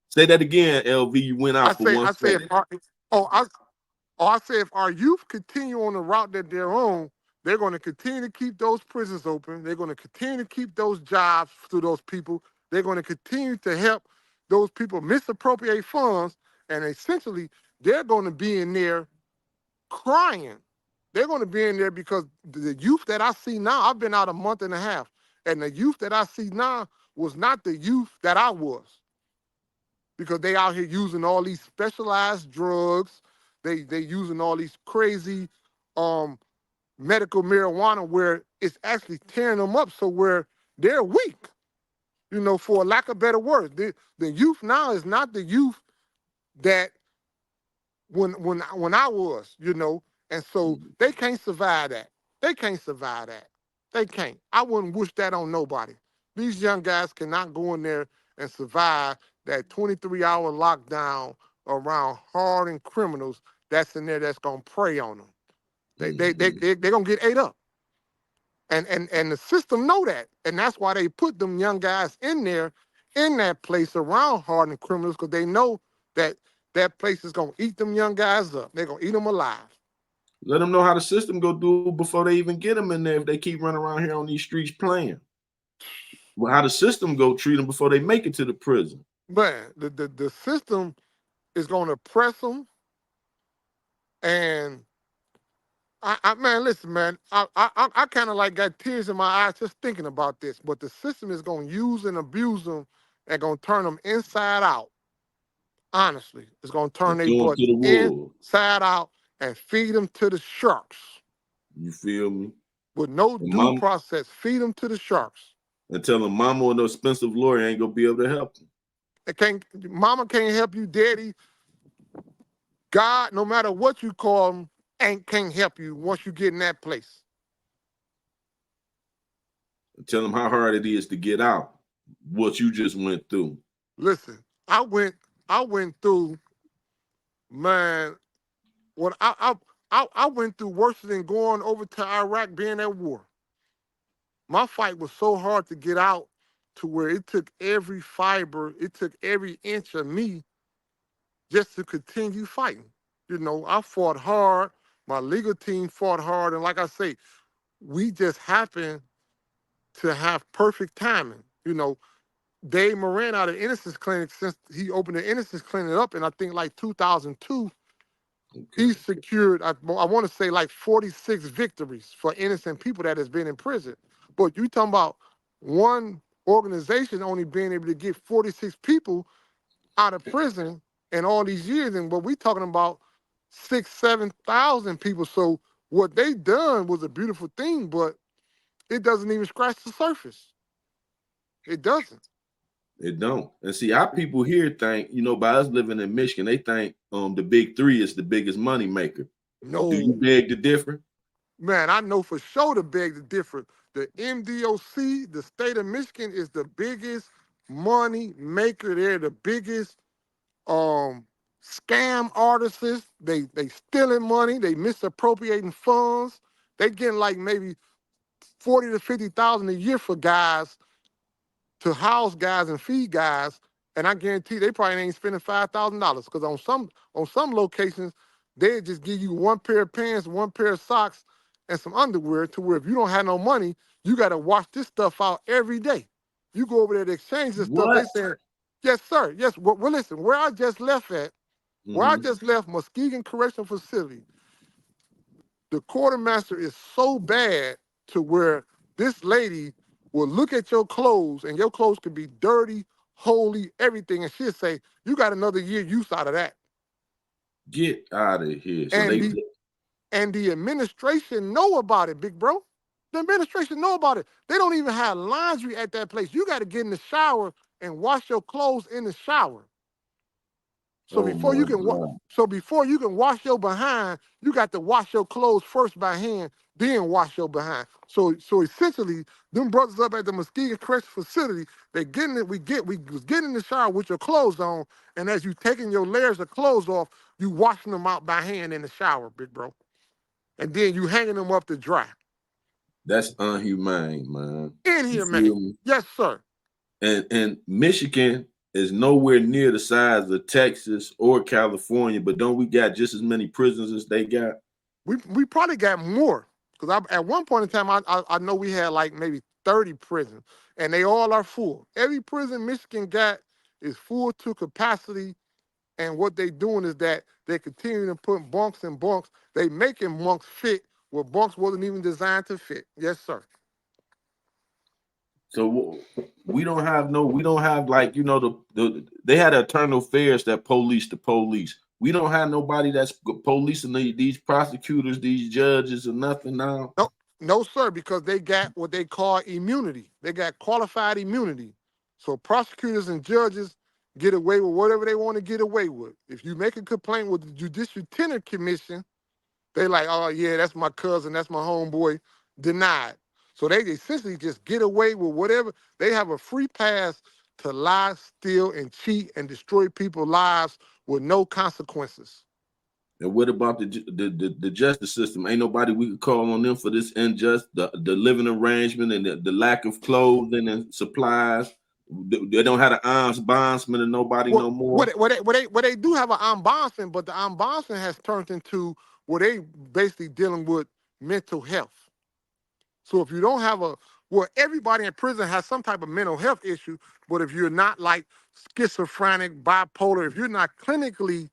Say that again, LV. You went I out for say, one I say, if second. our, oh, I, oh, I say, if our youth continue on the route that they're on, they're going to continue to keep those prisons open. They're going to continue to keep those jobs to those people. They're going to continue to help those people misappropriate funds, and essentially, they're going to be in there crying. They're going to be in there because the youth that I see now, I've been out a month and a half, and the youth that I see now was not the youth that I was, because they out here using all these specialized drugs. They using all these crazy um medical marijuana where it's actually tearing them up, so where they're weak, for lack of better words. The youth now is not the youth that when I was, and so they can't survive that. They can't survive that. They can't. I wouldn't wish that on nobody. These young guys cannot go in there and survive that 23-hour lockdown around hardened criminals that's in there that's gonna prey on them. They're gonna get ate up. And the system know that. And that's why they put them young guys in there in that place around hardened criminals, because they know that that place is gonna eat them young guys up. They're gonna eat them alive. Let them know how the system go do before they even get them in there. If they keep running around here on these streets playing, well, how the system go treat them before they make it to the prison. Man, the system is gonna press them. And man, listen, man, I kind of like got tears in my eyes just thinking about this. But the system is gonna use and abuse them and gonna turn them inside out. Honestly, it's gonna turn And their throw them to butts the wolves. inside out and feed them to the sharks You feel me? with no And due mom process. Feed them to the sharks. and tell them mama or no expensive lawyer ain't gonna be able to help them. Mama can't help you, daddy. God, no matter what you call them, can't help you once you get in that place. And tell them how hard it is to get out. What you just went through. Listen, I went through, man. What I went through worse than going over to Iraq, being at war. My fight was so hard to get out, to where it took every fiber, it took every inch of me just to continue fighting. I fought hard. My legal team fought hard, and like I say, we just happened to have perfect timing. Dave Moran out of Innocence Clinic, since he opened the Innocence Clinic up in, I think, like 2002, Okay. he secured, I want to say, like 46 victories for innocent people that has been in prison. But you talking about one organization only being able to get 46 people out of prison in all these years, and what we talking about 6,000, 7,000 people. So what they done was a beautiful thing, but it doesn't even scratch the surface. It doesn't. It don't. And see, our people here think, by us living in Michigan, they think the big three is the biggest money maker. Do you No, beg the difference? man, I know for sure the beg the difference. The MDOC, the state of Michigan, is the biggest money maker. They're the biggest scam artists. They stealing money. They misappropriating funds. They getting like maybe 40 to 50,000 a year for guys to house guys and feed guys, and I guarantee they probably ain't spending $5,000 because on some locations they just give you one pair of pants, one pair of socks, and some underwear. To where if you don't have no money, you got to wash this stuff out every day. You go over there to exchange this stuff. They What? say, yes, sir. Yes. Well, listen, where I just left Mm-hmm. Muskegon Correctional Facility, the quartermaster is so bad to where this lady will look at your clothes and your clothes could be dirty, holy, everything, and she'll say, you got another year use out of that. Get out of here. So And they the administration know about it, big bro. The administration know about it. They don't even have laundry at that place. You got to get in the shower and wash your clothes in the shower. So oh before you my can God. wash your behind, you got to wash your clothes first by hand, then wash your behind. So essentially, them brothers up at the Muskegon Correctional Facility, we was getting in the shower with your clothes on, and as you taking your layers of clothes off, you washing them out by hand in the shower, big bro. And then you hanging them up to dry. That's unhumane, man. In You here, man. feel me? Yes, sir. And Michigan is nowhere near the size of Texas or California, but don't we got just as many prisons as they got? We probably got more because at one point in time I know we had like maybe 30 prisons, and they all are full. Every prison Michigan got is full to capacity, and what they doing is that they continue to put bunks and bunks. They making bunks fit where bunks wasn't even designed to fit. Yes, sir. So we don't have like they had internal affairs that police the police. We don't have nobody that's policing these prosecutors, these judges, or nothing now. No, no, sir, because they got what they call immunity. They got qualified immunity. So prosecutors and judges get away with whatever they want to get away with. If you make a complaint with the Judicial Tenure Commission, they like, oh yeah, that's my cousin, that's my homeboy, denied. So they essentially just get away with whatever. They have a free pass to lie, steal, and cheat and destroy people's lives with no consequences. And what about the justice system? Ain't nobody we could call on them for this the living arrangement and the lack of clothing and supplies. They don't have the arms bondsman and nobody Well, no more. what they do have an ombudsman, but the ombudsman has turned into where they basically dealing with mental health. So if you don't have everybody in prison has some type of mental health issue, but if you're not like schizophrenic, bipolar, if you're not clinically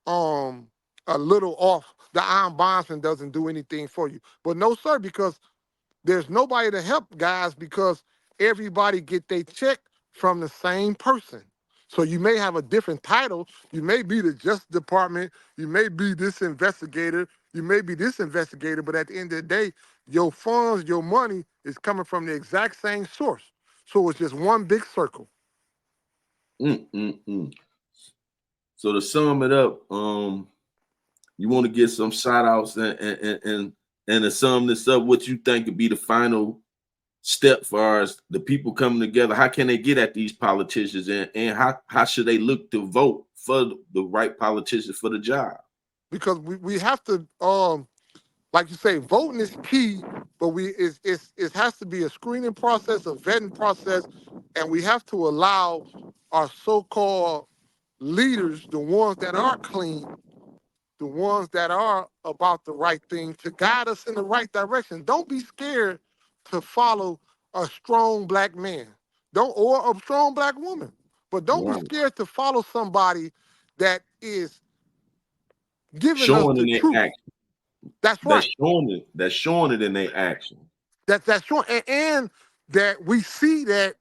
um a little off, the ombudsman doesn't do anything for you. But no, sir, because there's nobody to help guys because everybody get their check from the same person. So you may have a different title. You may be the Justice Department. You may be this investigator. You may be this investigator. But at the end of the day, your funds, your money is coming from the exact same source. So it's just one big circle. Mm-mm-mm. So to sum it up, you want to get some shout outs and to sum this up, what you think could be the final step for us, the people coming together? How can they get at these politicians and how should they look to vote for the right politicians for the job? Because we have to like you say, voting is key, but it has to be a screening process, a vetting process, and we have to allow our so-called leaders, the ones that are clean, the ones that are about the right thing, to guide us in the right direction. Don't be scared to follow a strong black man, don't or a strong black woman, but don't be Right. scared to follow somebody that is giving us Showing the in their truth. action. That's right. That's showing it in their action. That's true, and that we see that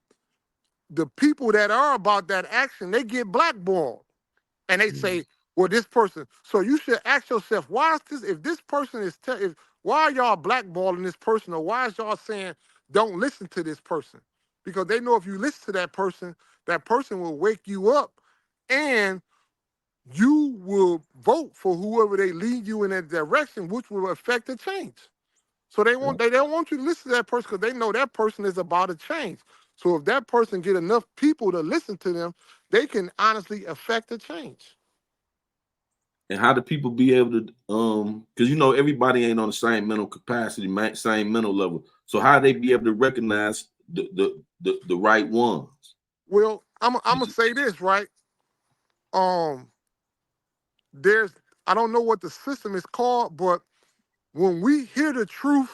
the people that are about that action, they get blackballed, and they say, "Well, this person." So you should ask yourself, why is this? If this person is, Why are y'all blackballing this person, or why is y'all saying don't listen to this person? Because they know if you listen to that person will wake you up, and you will vote for whoever they lead you in that direction, which will affect the change. So they don't want you to listen to that person because they know that person is about to change. So if that person get enough people to listen to them, they can honestly affect the change. And how do people be able to because everybody ain't on the same mental capacity, same mental level. So how they be able to recognize the right ones? Well, I'm gonna say this, right? Um, there's I don't know what the system is called, but when we hear the truth,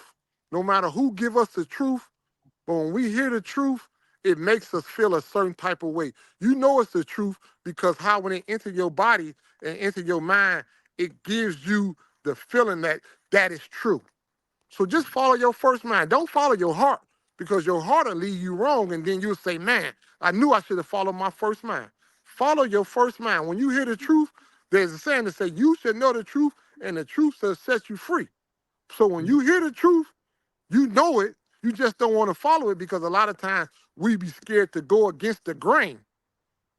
no matter who give us the truth, but when we hear the truth, it makes us feel a certain type of way. You know it's the truth because how when it enter your body and enter your mind, it gives you the feeling that that is true. So just follow your first mind. Don't follow your heart because your heart will lead you wrong, and then you'll say, man, I knew I should have followed my first mind. Follow your first mind. When you hear the truth, there's a saying that says you should know the truth, and the truth shall set you free. So when you hear the truth, you know it. You just don't want to follow it because a lot of times we be scared to go against the grain.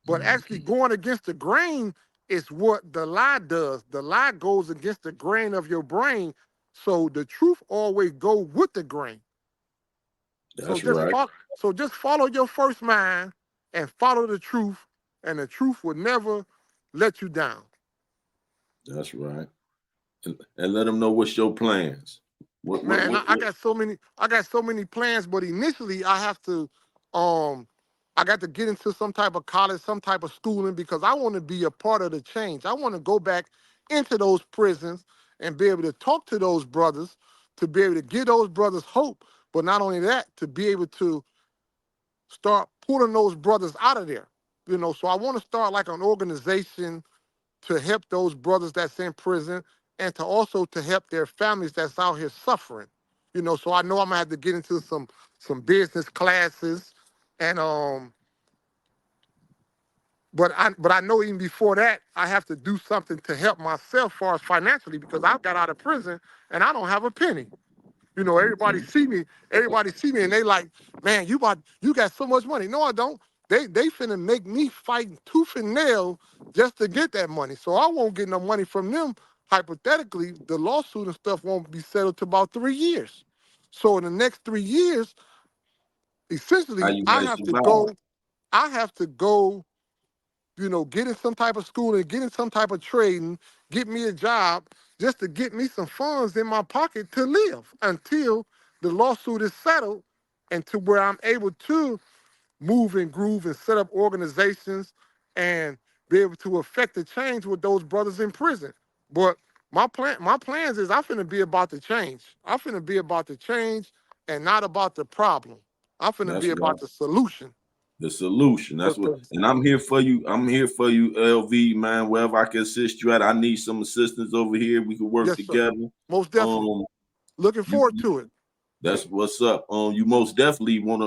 But actually going against the grain is what the lie does. The lie goes against the grain of your brain. So the truth always go with the grain. So That's right. just follow your first mind and follow the truth, and the truth will never let you down. That's right. And let them know what's your plans. Man, I What got so many plans, but initially um I got to get into some type of college, some type of schooling because I want to be a part of the change. I want to go back into those prisons and be able to talk to those brothers, to be able to give those brothers hope, but not only that, to be able to start pulling those brothers out of there. So I want to start like an organization to help those brothers that's in prison and to also to help their families that's out here suffering. So I know I'm gonna have to get into some business classes and but I know even before that I have to do something to help myself as far as financially because I got out of prison and I don't have a penny. Everybody see me and they like, man, you got so much money. No, I don't. They finna make me fight tooth and nail just to get that money. So I won't get no money from them. Hypothetically, the lawsuit and stuff won't be settled to about 3 years. So in the next 3 years, how essentially, you gonna survive? I have to go get in some type of schooling, get in some type of trading, get me a job just to get me some funds in my pocket to live until the lawsuit is settled and to where I'm able to move and groove and set up organizations and be able to affect the change with those brothers in prison. But my plans is I'm finna be about the change. I'm finna be about the change and not about the problem. I'm finna That's be right. about the solution. The solution. That's what, 'Cause- and I'm here for you. I'm here for you, LV, man. Wherever I can assist you at, I need some assistance over here. We can work yes, sir. together. Most definitely. Um, Looking you, forward you to it. that's what's up. You most definitely want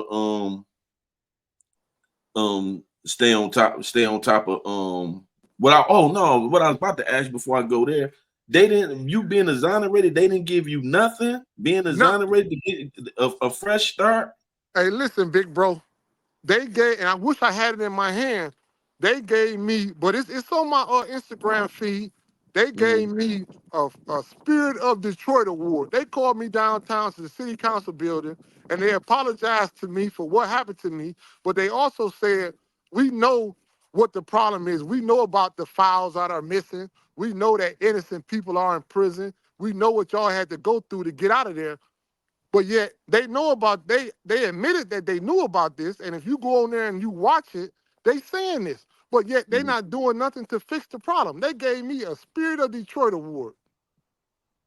to stay on top of what I was about to ask before I go there. They didn't you being exonerated, they didn't give you nothing. Being Nothing. exonerated to get a fresh start. Hey, listen, big bro. They gave, and I wish I had it in my hand. They gave me, but it's on my Instagram feed. They gave Mhm. me a Spirit of Detroit award. They called me downtown to the city council building, and they apologized to me for what happened to me. But they also said, we know what the problem is. We know about the files that are missing. We know that innocent people are in prison. We know what y'all had to go through to get out of there. But yet they admitted that they knew about this, and if you go on there and you watch it, they saying this. But yet they not doing nothing to fix the problem. They gave me a Spirit of Detroit award.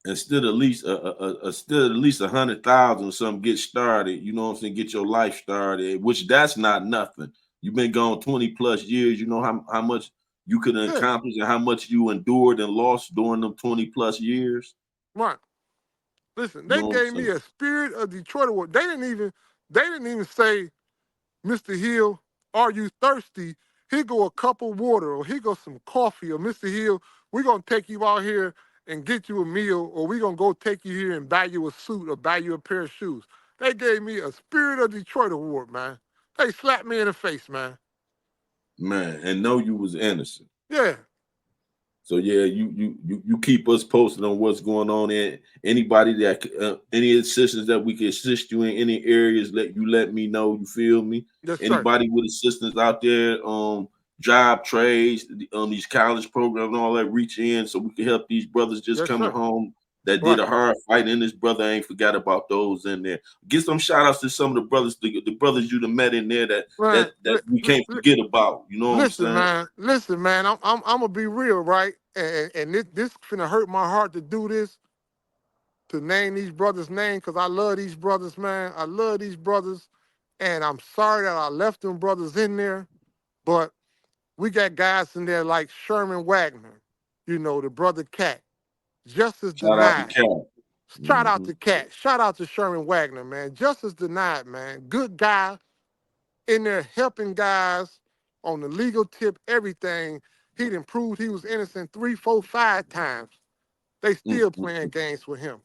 And still at least still at least 100,000 or something get started. You know what I'm saying? Get your life started, which that's not nothing. You've been gone 20 plus years. You know how much you could Yeah, accomplish and how much you endured and lost during them 20 plus years. right. Listen, You they know what I'm gave me saying? a Spirit of Detroit award. They didn't even say, Mr. Hill, are you thirsty? Here go a cup of water, or here go some coffee, or Mr. Hill, we're gonna take you out here and get you a meal, or we gonna go take you here and buy you a suit or buy you a pair of shoes. They gave me a Spirit of Detroit award, man. They slapped me in the face, man. Man, and know you was innocent. Yeah. So yeah, you keep us posted on what's going on. And anybody that any assistance that we can assist you in any areas, let me know. You feel me? Yes, sir. Anybody with assistance out there, job trades, these college programs and all that, reach in so we can help these brothers just Yes, coming sir. home that did Right. a hard fight. And this brother ain't forgot about those in there. Get some shout outs to some of the brothers, the brothers you done met in there Man, that we can't forget about. You know what I'm listen, saying? man. Listen, man. I'm gonna be real, right? And this finna hurt my heart to do this, to name these brothers' names, because I love these brothers, man. I love these brothers, and I'm sorry that I left them brothers in there, but we got guys in there like Sherman Wagner, the brother Cat, Justice Shout out to Denied. Cal. Shout out Mm-hmm. to Cat. Shout out to Sherman Wagner, man. Justice Denied, man. Good guy in there helping guys on the legal tip, everything. He'd improved. He was innocent 3, 4, 5 times. They still Mm-hmm. playing games with him.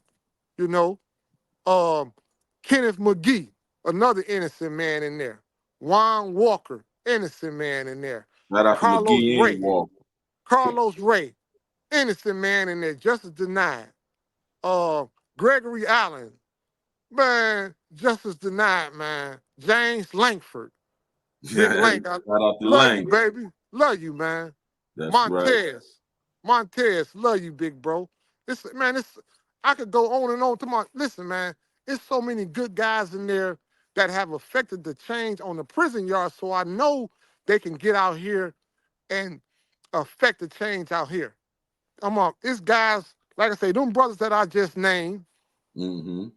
You know, Kenneth McGee, another innocent man in there. Juan Walker, innocent man in there. Shout out to Carlos McGee and Ray, Walker. Carlos Ray, innocent man in there. Justice Denied. Gregory Allen, man, justice denied, man. James Langford, Big Shout Lang, I out to love you, Lang. baby. Love you, man. That's right. Montez, love you, big bro. I could go on and on to listen, man, there's so many good guys in there that have affected the change on the prison yard, so I know they can get out here and affect the change out here. It's guys, like I say, them brothers that I just named, Mm-hmm.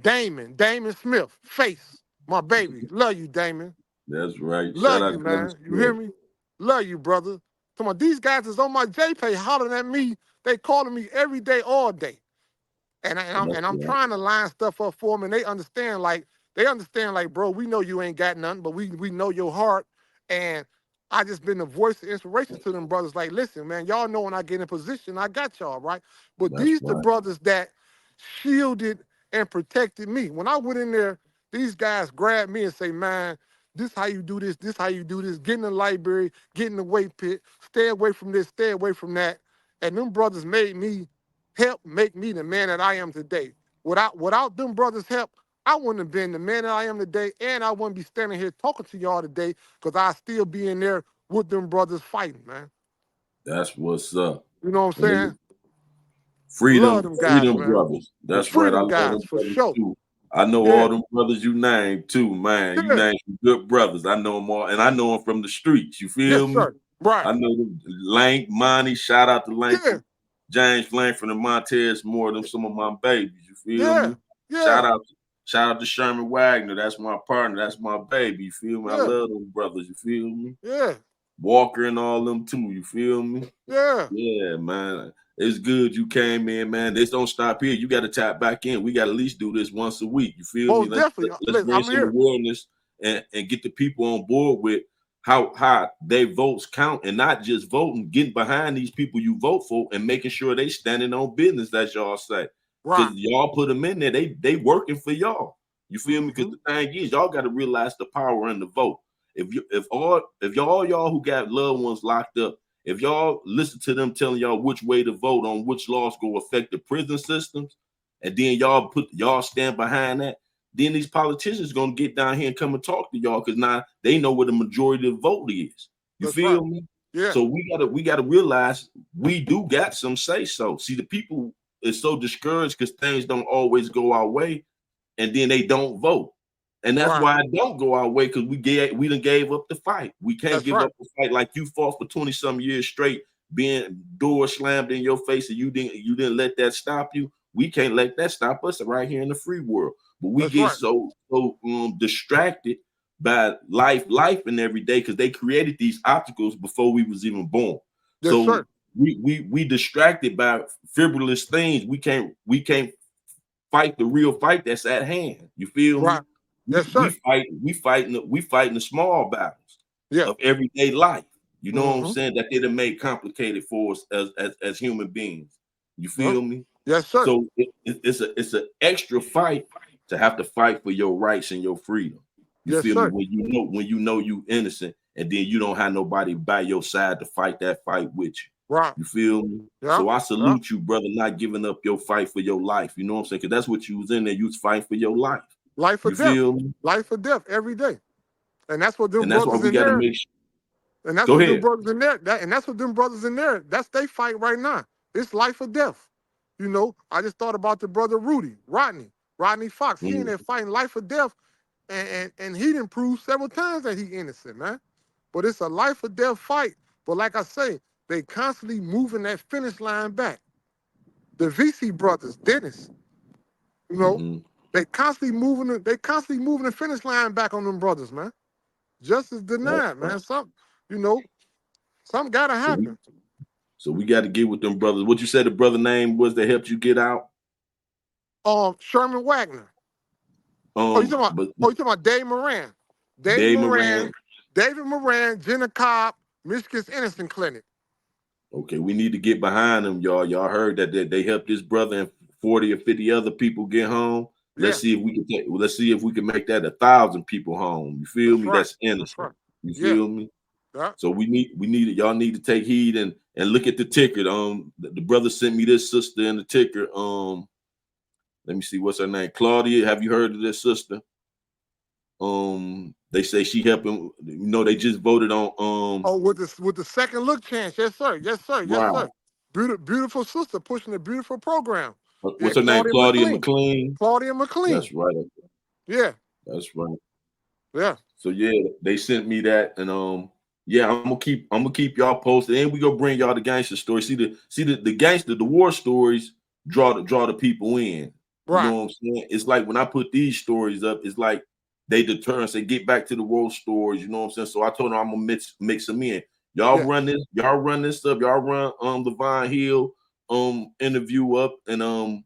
Damon Smith, Face, my baby. Love you, Damon. That's right. Shout Love out you, to Brother man. You hear Smith. me? Love you, brother. Come on, these guys is on my JPay hollering at me. They calling me every day, all day. That's And I'm right. trying to line stuff up for them, and they understand like, bro, we know you ain't got nothing, but we know your heart. And I just been the voice of inspiration to them brothers. Like, listen, man, y'all know when I get in position, I got y'all, right? But That's these the right. brothers that shielded and protected me. When I went in there, these guys grabbed me and say, man, this how you do this how you do this, get in the library, get in the weight pit, stay away from this, stay away from that. And them brothers made me help make me the man that I am today. Without them brothers' help, I wouldn't have been the man that I am today, and I wouldn't be standing here talking to y'all today because I still be in there with them brothers fighting, man. That's what's up. You know what I'm And saying? Love freedom, them guys, freedom man. brothers. The That's right. I freedom love guys, them for brothers sure. too. I know Yeah, all them brothers you named too, man. You yeah, named some good brothers. I know them all, and I know them from the streets. You yes, feel me? sir. Right. I know them. Lank, Monty. Shout out to Yeah, Langford, James Langford, and Montez Moore. Them some of my babies. You feel yeah, me? yeah, Shout out, shout out to Sherman Wagner. That's my partner. That's my baby. You feel me? I yeah, love them brothers. You feel me? yeah, Walker and all them too. You feel me? yeah. Yeah, man. It's good you came in, man. This don't stop here. You got to tap back in. We got to at least do this once a week. You feel me? Most definitely. Let's Listen, bring I'm some here. awareness and get the people on board with how they votes count, and not just voting, getting behind these people you vote for and making sure they standing on business, as y'all say. Right. Because y'all put them in there, they working for y'all. You feel me? Because Mm-hmm. the thing is, y'all got to realize the power in the vote. If y'all who got loved ones locked up, if y'all listen to them telling y'all which way to vote on which laws go affect the prison systems, and then y'all stand behind that, then these politicians gonna get down here and come and talk to y'all because now they know what the majority of the vote is. You That's right. feel me? Yeah, So we gotta realize we do got some say so. See, the people is so discouraged because things don't always go our way, and then they don't vote. And that's right. why I don't go our way, because we done gave up the fight. We can't That's give right. up the fight like you fought for 20 some years straight, being door slammed in your face, and you didn't let that stop you. We can't let that stop us right here in the free world. But we That's get right. so distracted by life and every day because they created these obstacles before we was even born. Yes, So sir. we distracted by frivolous things. We can't fight the real fight that's at hand. You feel me? Right. Yes, We sir. fighting the small battles Yeah. of everyday life. You know what I'm Mm-hmm. saying? That they done made complicated for us as human beings. You Huh? feel me? Yes, sir. So it's an extra fight to have to fight for your rights and your freedom. You Yes, feel me? sir. When you know you innocent, and then you don't have nobody by your side to fight that fight with you. Right. You feel me? Yeah. So I Yeah. salute you, brother, not giving up your fight for your life. You know what I'm saying? Because that's what you was in there. You was fighting for your life. Life or You death. feel me? Life or death every day. And that's what them And that's why brothers we in got to there. make sure. And that's Go what them ahead. brothers in there. And that's what them brothers in there. That's they fight right now. It's life or death. You know, I just thought about the brother Rodney Fox. He in Mm, there fighting life or death, and he done proved several times that he innocent, man. But it's a life or death fight. But like I say, they constantly moving that finish line back. The VC brothers, Dennis, you know, mm-hmm. they constantly moving the finish line back on them brothers, man. Justice That's denied, right. man. You know, something gotta So we happen. so we got to get with them brothers. What you said the brother name was that helped you get out? Sherman Wagner. Oh, But you talking about Dave Moran. Dave Dave Moran, Moran. David Moran, Jenna Cobb, Michigan's Innocent Clinic. Okay, we need to get behind them, y'all. Y'all heard that they helped this brother and 40 or 50 other people get home. Let's Yeah, see if we can let's see if we can make that 1,000 people home. You feel that's me? right. That's That's innocent. right. You Yeah. feel me? Yeah. So we need it. Y'all need to take heed and look at the ticket. The brother sent me this sister in the ticker. Let me see what's her name. Claudia. Have you heard of this sister? They say she helping. You know, they just voted on Oh, with the second look chance. Yes, sir. Yes, sir. Yes, right. sir. Beautiful sister pushing a beautiful program. Yeah, What's her name? Claudia Claudia McLean. McLean. Claudia McLean. That's right. Yeah. That's right. Yeah. So yeah, they sent me that, and yeah, I'm gonna keep y'all posted, and we gonna bring y'all the gangster stories. The gangster, the war stories draw the people in. You know Right. what I'm saying? It's like when I put these stories up, it's like they deter and say get back to the war stories. You know what I'm saying? So I told them I'm gonna mix them in. Yeah. Y'all run this stuff. Y'all run Lavone Hill interview up, and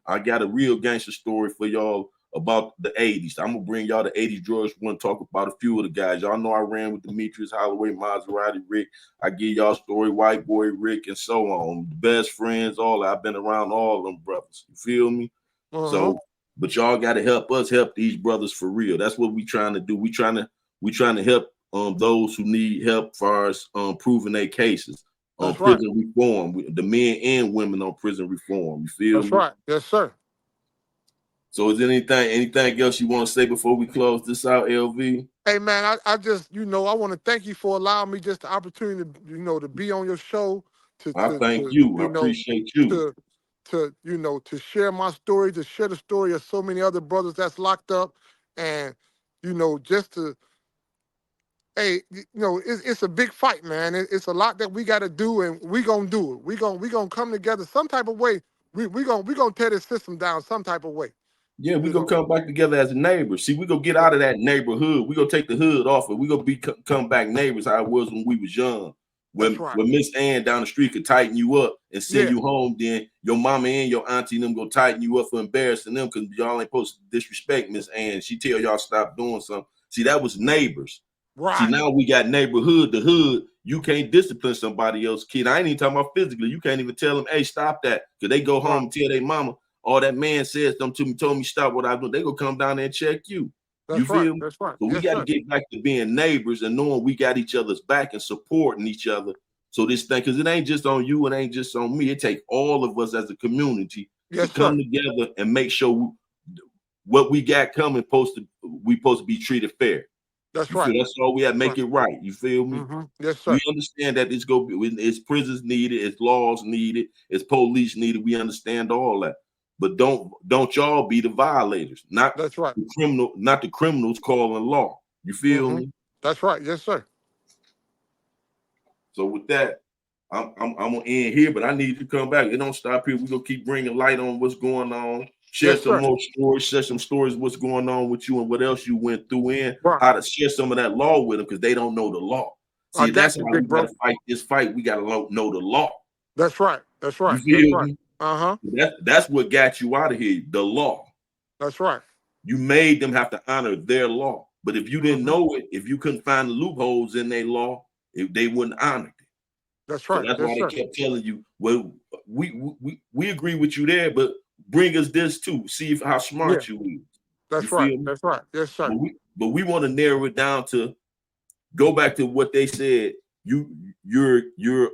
I got a real gangster story for y'all about the 80s. I'm gonna bring y'all the 80s drugs. We're gonna talk about a few of the guys. Y'all know I ran with Demetrius Holloway, Maserati Rick. I give y'all story, White Boy Rick, and so on. Best friends, all that. I've been around all of them brothers. You feel me? Uh-huh. So, but y'all gotta help us help these brothers for real. That's what we trying to do. We trying to help those who need help for us proving their cases on That's right. prison reform. The men and women on prison reform. You feel That's me? right. Yes, sir. So is there anything else you want to say before we close this out, LV? Hey man, I just, I want to thank you for allowing me just the opportunity to, to be on your show, to I to thank to you. I you know appreciate you. to to share my story, to share the story of so many other brothers that's locked up, and just to, hey, it's a big fight, man. It's a lot that we got to do, and we gonna do it. We gonna come together some type of way. We gonna tear this system down some type of way. Yeah, we You gonna know. come back together as neighbors. See, we gonna get Yeah, out of that neighborhood. We gonna take the hood off it. We gonna come back neighbors how it was when we was young. that's When right. when Miss Ann down the street could tighten you up and send Yeah, you home, then your mama and your auntie and them gonna tighten you up for embarrassing them because y'all ain't supposed to disrespect Miss Ann. She tell y'all stop doing something. See, that was neighbors. See, right, now we got neighborhood, the hood. You can't discipline somebody else, kid. I ain't even talking about physically. You can't even tell them, hey, stop that. Because they go right. home and tell their mama, all that man says them to me, told me stop what I do. They gonna come down there and check you. You That's right. feel me? That's right. So we Yes, got to sir. get back to being neighbors and knowing we got each other's back and supporting each other. So this thing, because it ain't just on you, it ain't just on me. It take all of us as a community to Yes, come sir. together and make sure what we got coming we supposed to be treated fair. That's You feel right. that's all we have to That's make right. it right. You feel me? Yes, We sir. understand that it's prisons needed, it's laws needed, it's police needed. We understand all that. But don't y'all be the violators, That's right. not the criminals calling law. You feel hmm me? That's right. Yes, sir. So with that, I'm gonna end here, but I need you to come back. It don't stop here. We're gonna keep bringing light on what's going on. Share Yes, some sir. more stories. Share some stories. What's going on with you and what else you went through in Right. how to share some of that law with them because they don't know the law. I See, that's got how you, we big got bro. to fight this fight. We got to know the law. That's right. That's You right. That's feel right. me? Uh-huh. That's what got you out of here. The law. That's right. You made them have to honor their law. But if you didn't hmm know it, if you couldn't find the loopholes in their law, if they wouldn't honor it. That's So right. that's Yes, why they sir. kept telling you, well, we agree with you there, but bring us this too. See how smart you is. You That's right. feel me? That's right. Yes, sir. But we want to narrow it down to go back to what they said. You're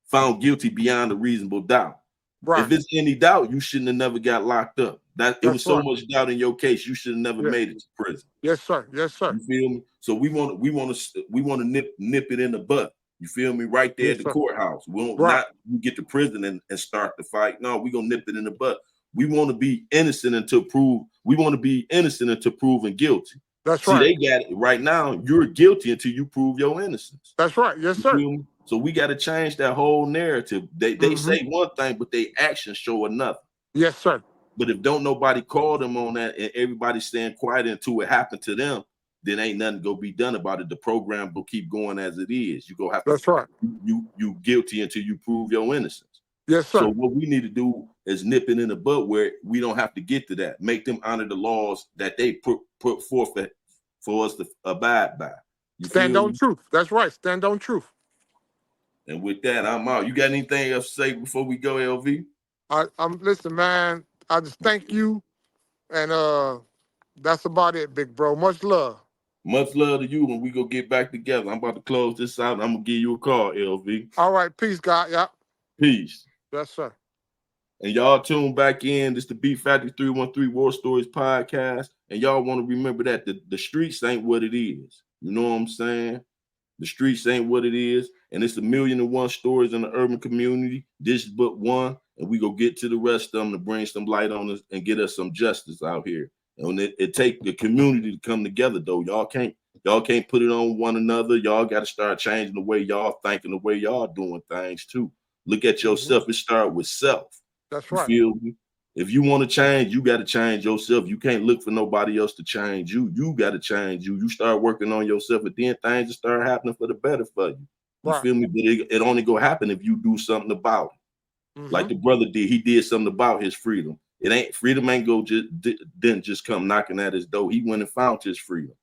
found guilty beyond a reasonable doubt. Right. If it's any doubt, you shouldn't have never got locked up. It was so much doubt in your case, you should have never made it to prison. Yes, sir. Yes, sir. You feel me? So we want to nip it in the butt. You feel me? Right there at the courthouse. We don't not you get to prison and start the fight. No, we're gonna nip it in the butt. We want to be innocent until proven guilty. That's See, right. they got it right now. You're guilty until you prove your innocence. That's right. Yes, sir. So we got to change that whole narrative. They say one thing, but they actions show another. Yes, sir. But if don't nobody call them on that and everybody's staying quiet until it happened to them, then ain't nothing go be done about it. The program will keep going as it is. You go have to. That's right. You guilty until you prove your innocence. Yes, sir. So what we need to do is nip it in the butt where we don't have to get to that. Make them honor the laws that they put forth for us to abide by. Stand on truth. That's right. Stand on truth. And with that, I'm out. You got anything else to say before we go, LV? I'm listen, man. I just thank you, and that's about it, big bro. Much love. Much love to you when we go get back together. I'm about to close this out. I'm gonna give you a call, LV. All right, peace, God. Yeah. Peace. Yes, sir. And y'all tune back in. This the Beat Factory 313 War Stories podcast. And y'all want to remember that the streets ain't what it is. You know what I'm saying? The streets ain't what it is. And it's 1,000,001 stories in the urban community. This is but one. And we go get to the rest of them to bring some light on us and get us some justice out here. And it take the community to come together, though. Y'all can't put it on one another. Y'all got to start changing the way y'all thinking, the way y'all doing things too. Look at yourself. It start with self. That's right. You feel me? If you want to change, you got to change yourself. You can't look for nobody else to change you. You got to change you. You start working on yourself, and then things will start happening for the better for you. You feel me? But it only go happen if you do something about it. Like the brother did. He did something about his freedom. Freedom ain't didn't just come knocking at his door. He went and found his freedom.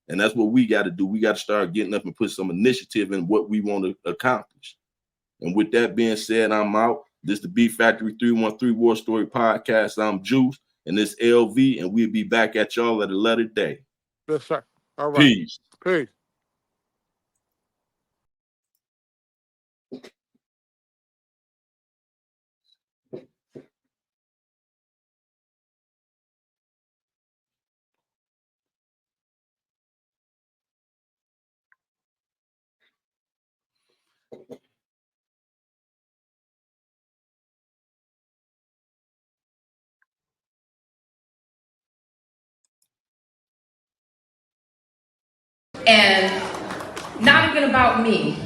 And that's what we got to do. We got to start getting up and put some initiative in what we want to accomplish. And with that being said, I'm out. This is the Beat Factory 313 War Story podcast. I'm Juice, and this LV, and we'll be back at y'all at a later day. Yes, sir. All right. Peace. Peace. And not even about me.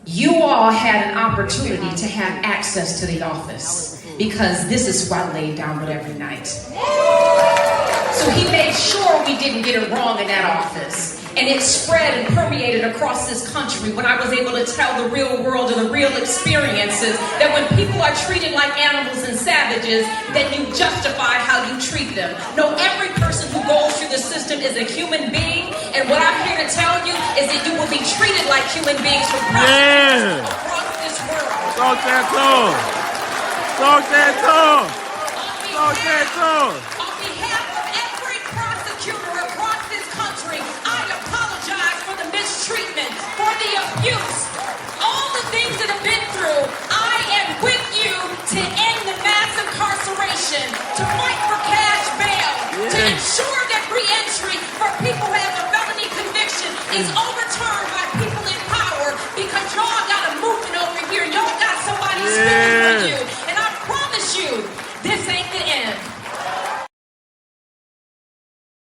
You all had an opportunity to have access to the office because this is who I laid down with every night. So he made sure we didn't get it wrong in that office. And it spread and permeated across this country when I was able to tell the real world and the real experiences that when people are treated like animals and savages, then you justify how you treat them. No, every person who goes through the system is a human being, and what I'm here to tell you is that you will be treated like human beings from across this world. Talk that talk. Talk that talk. Talk that talk.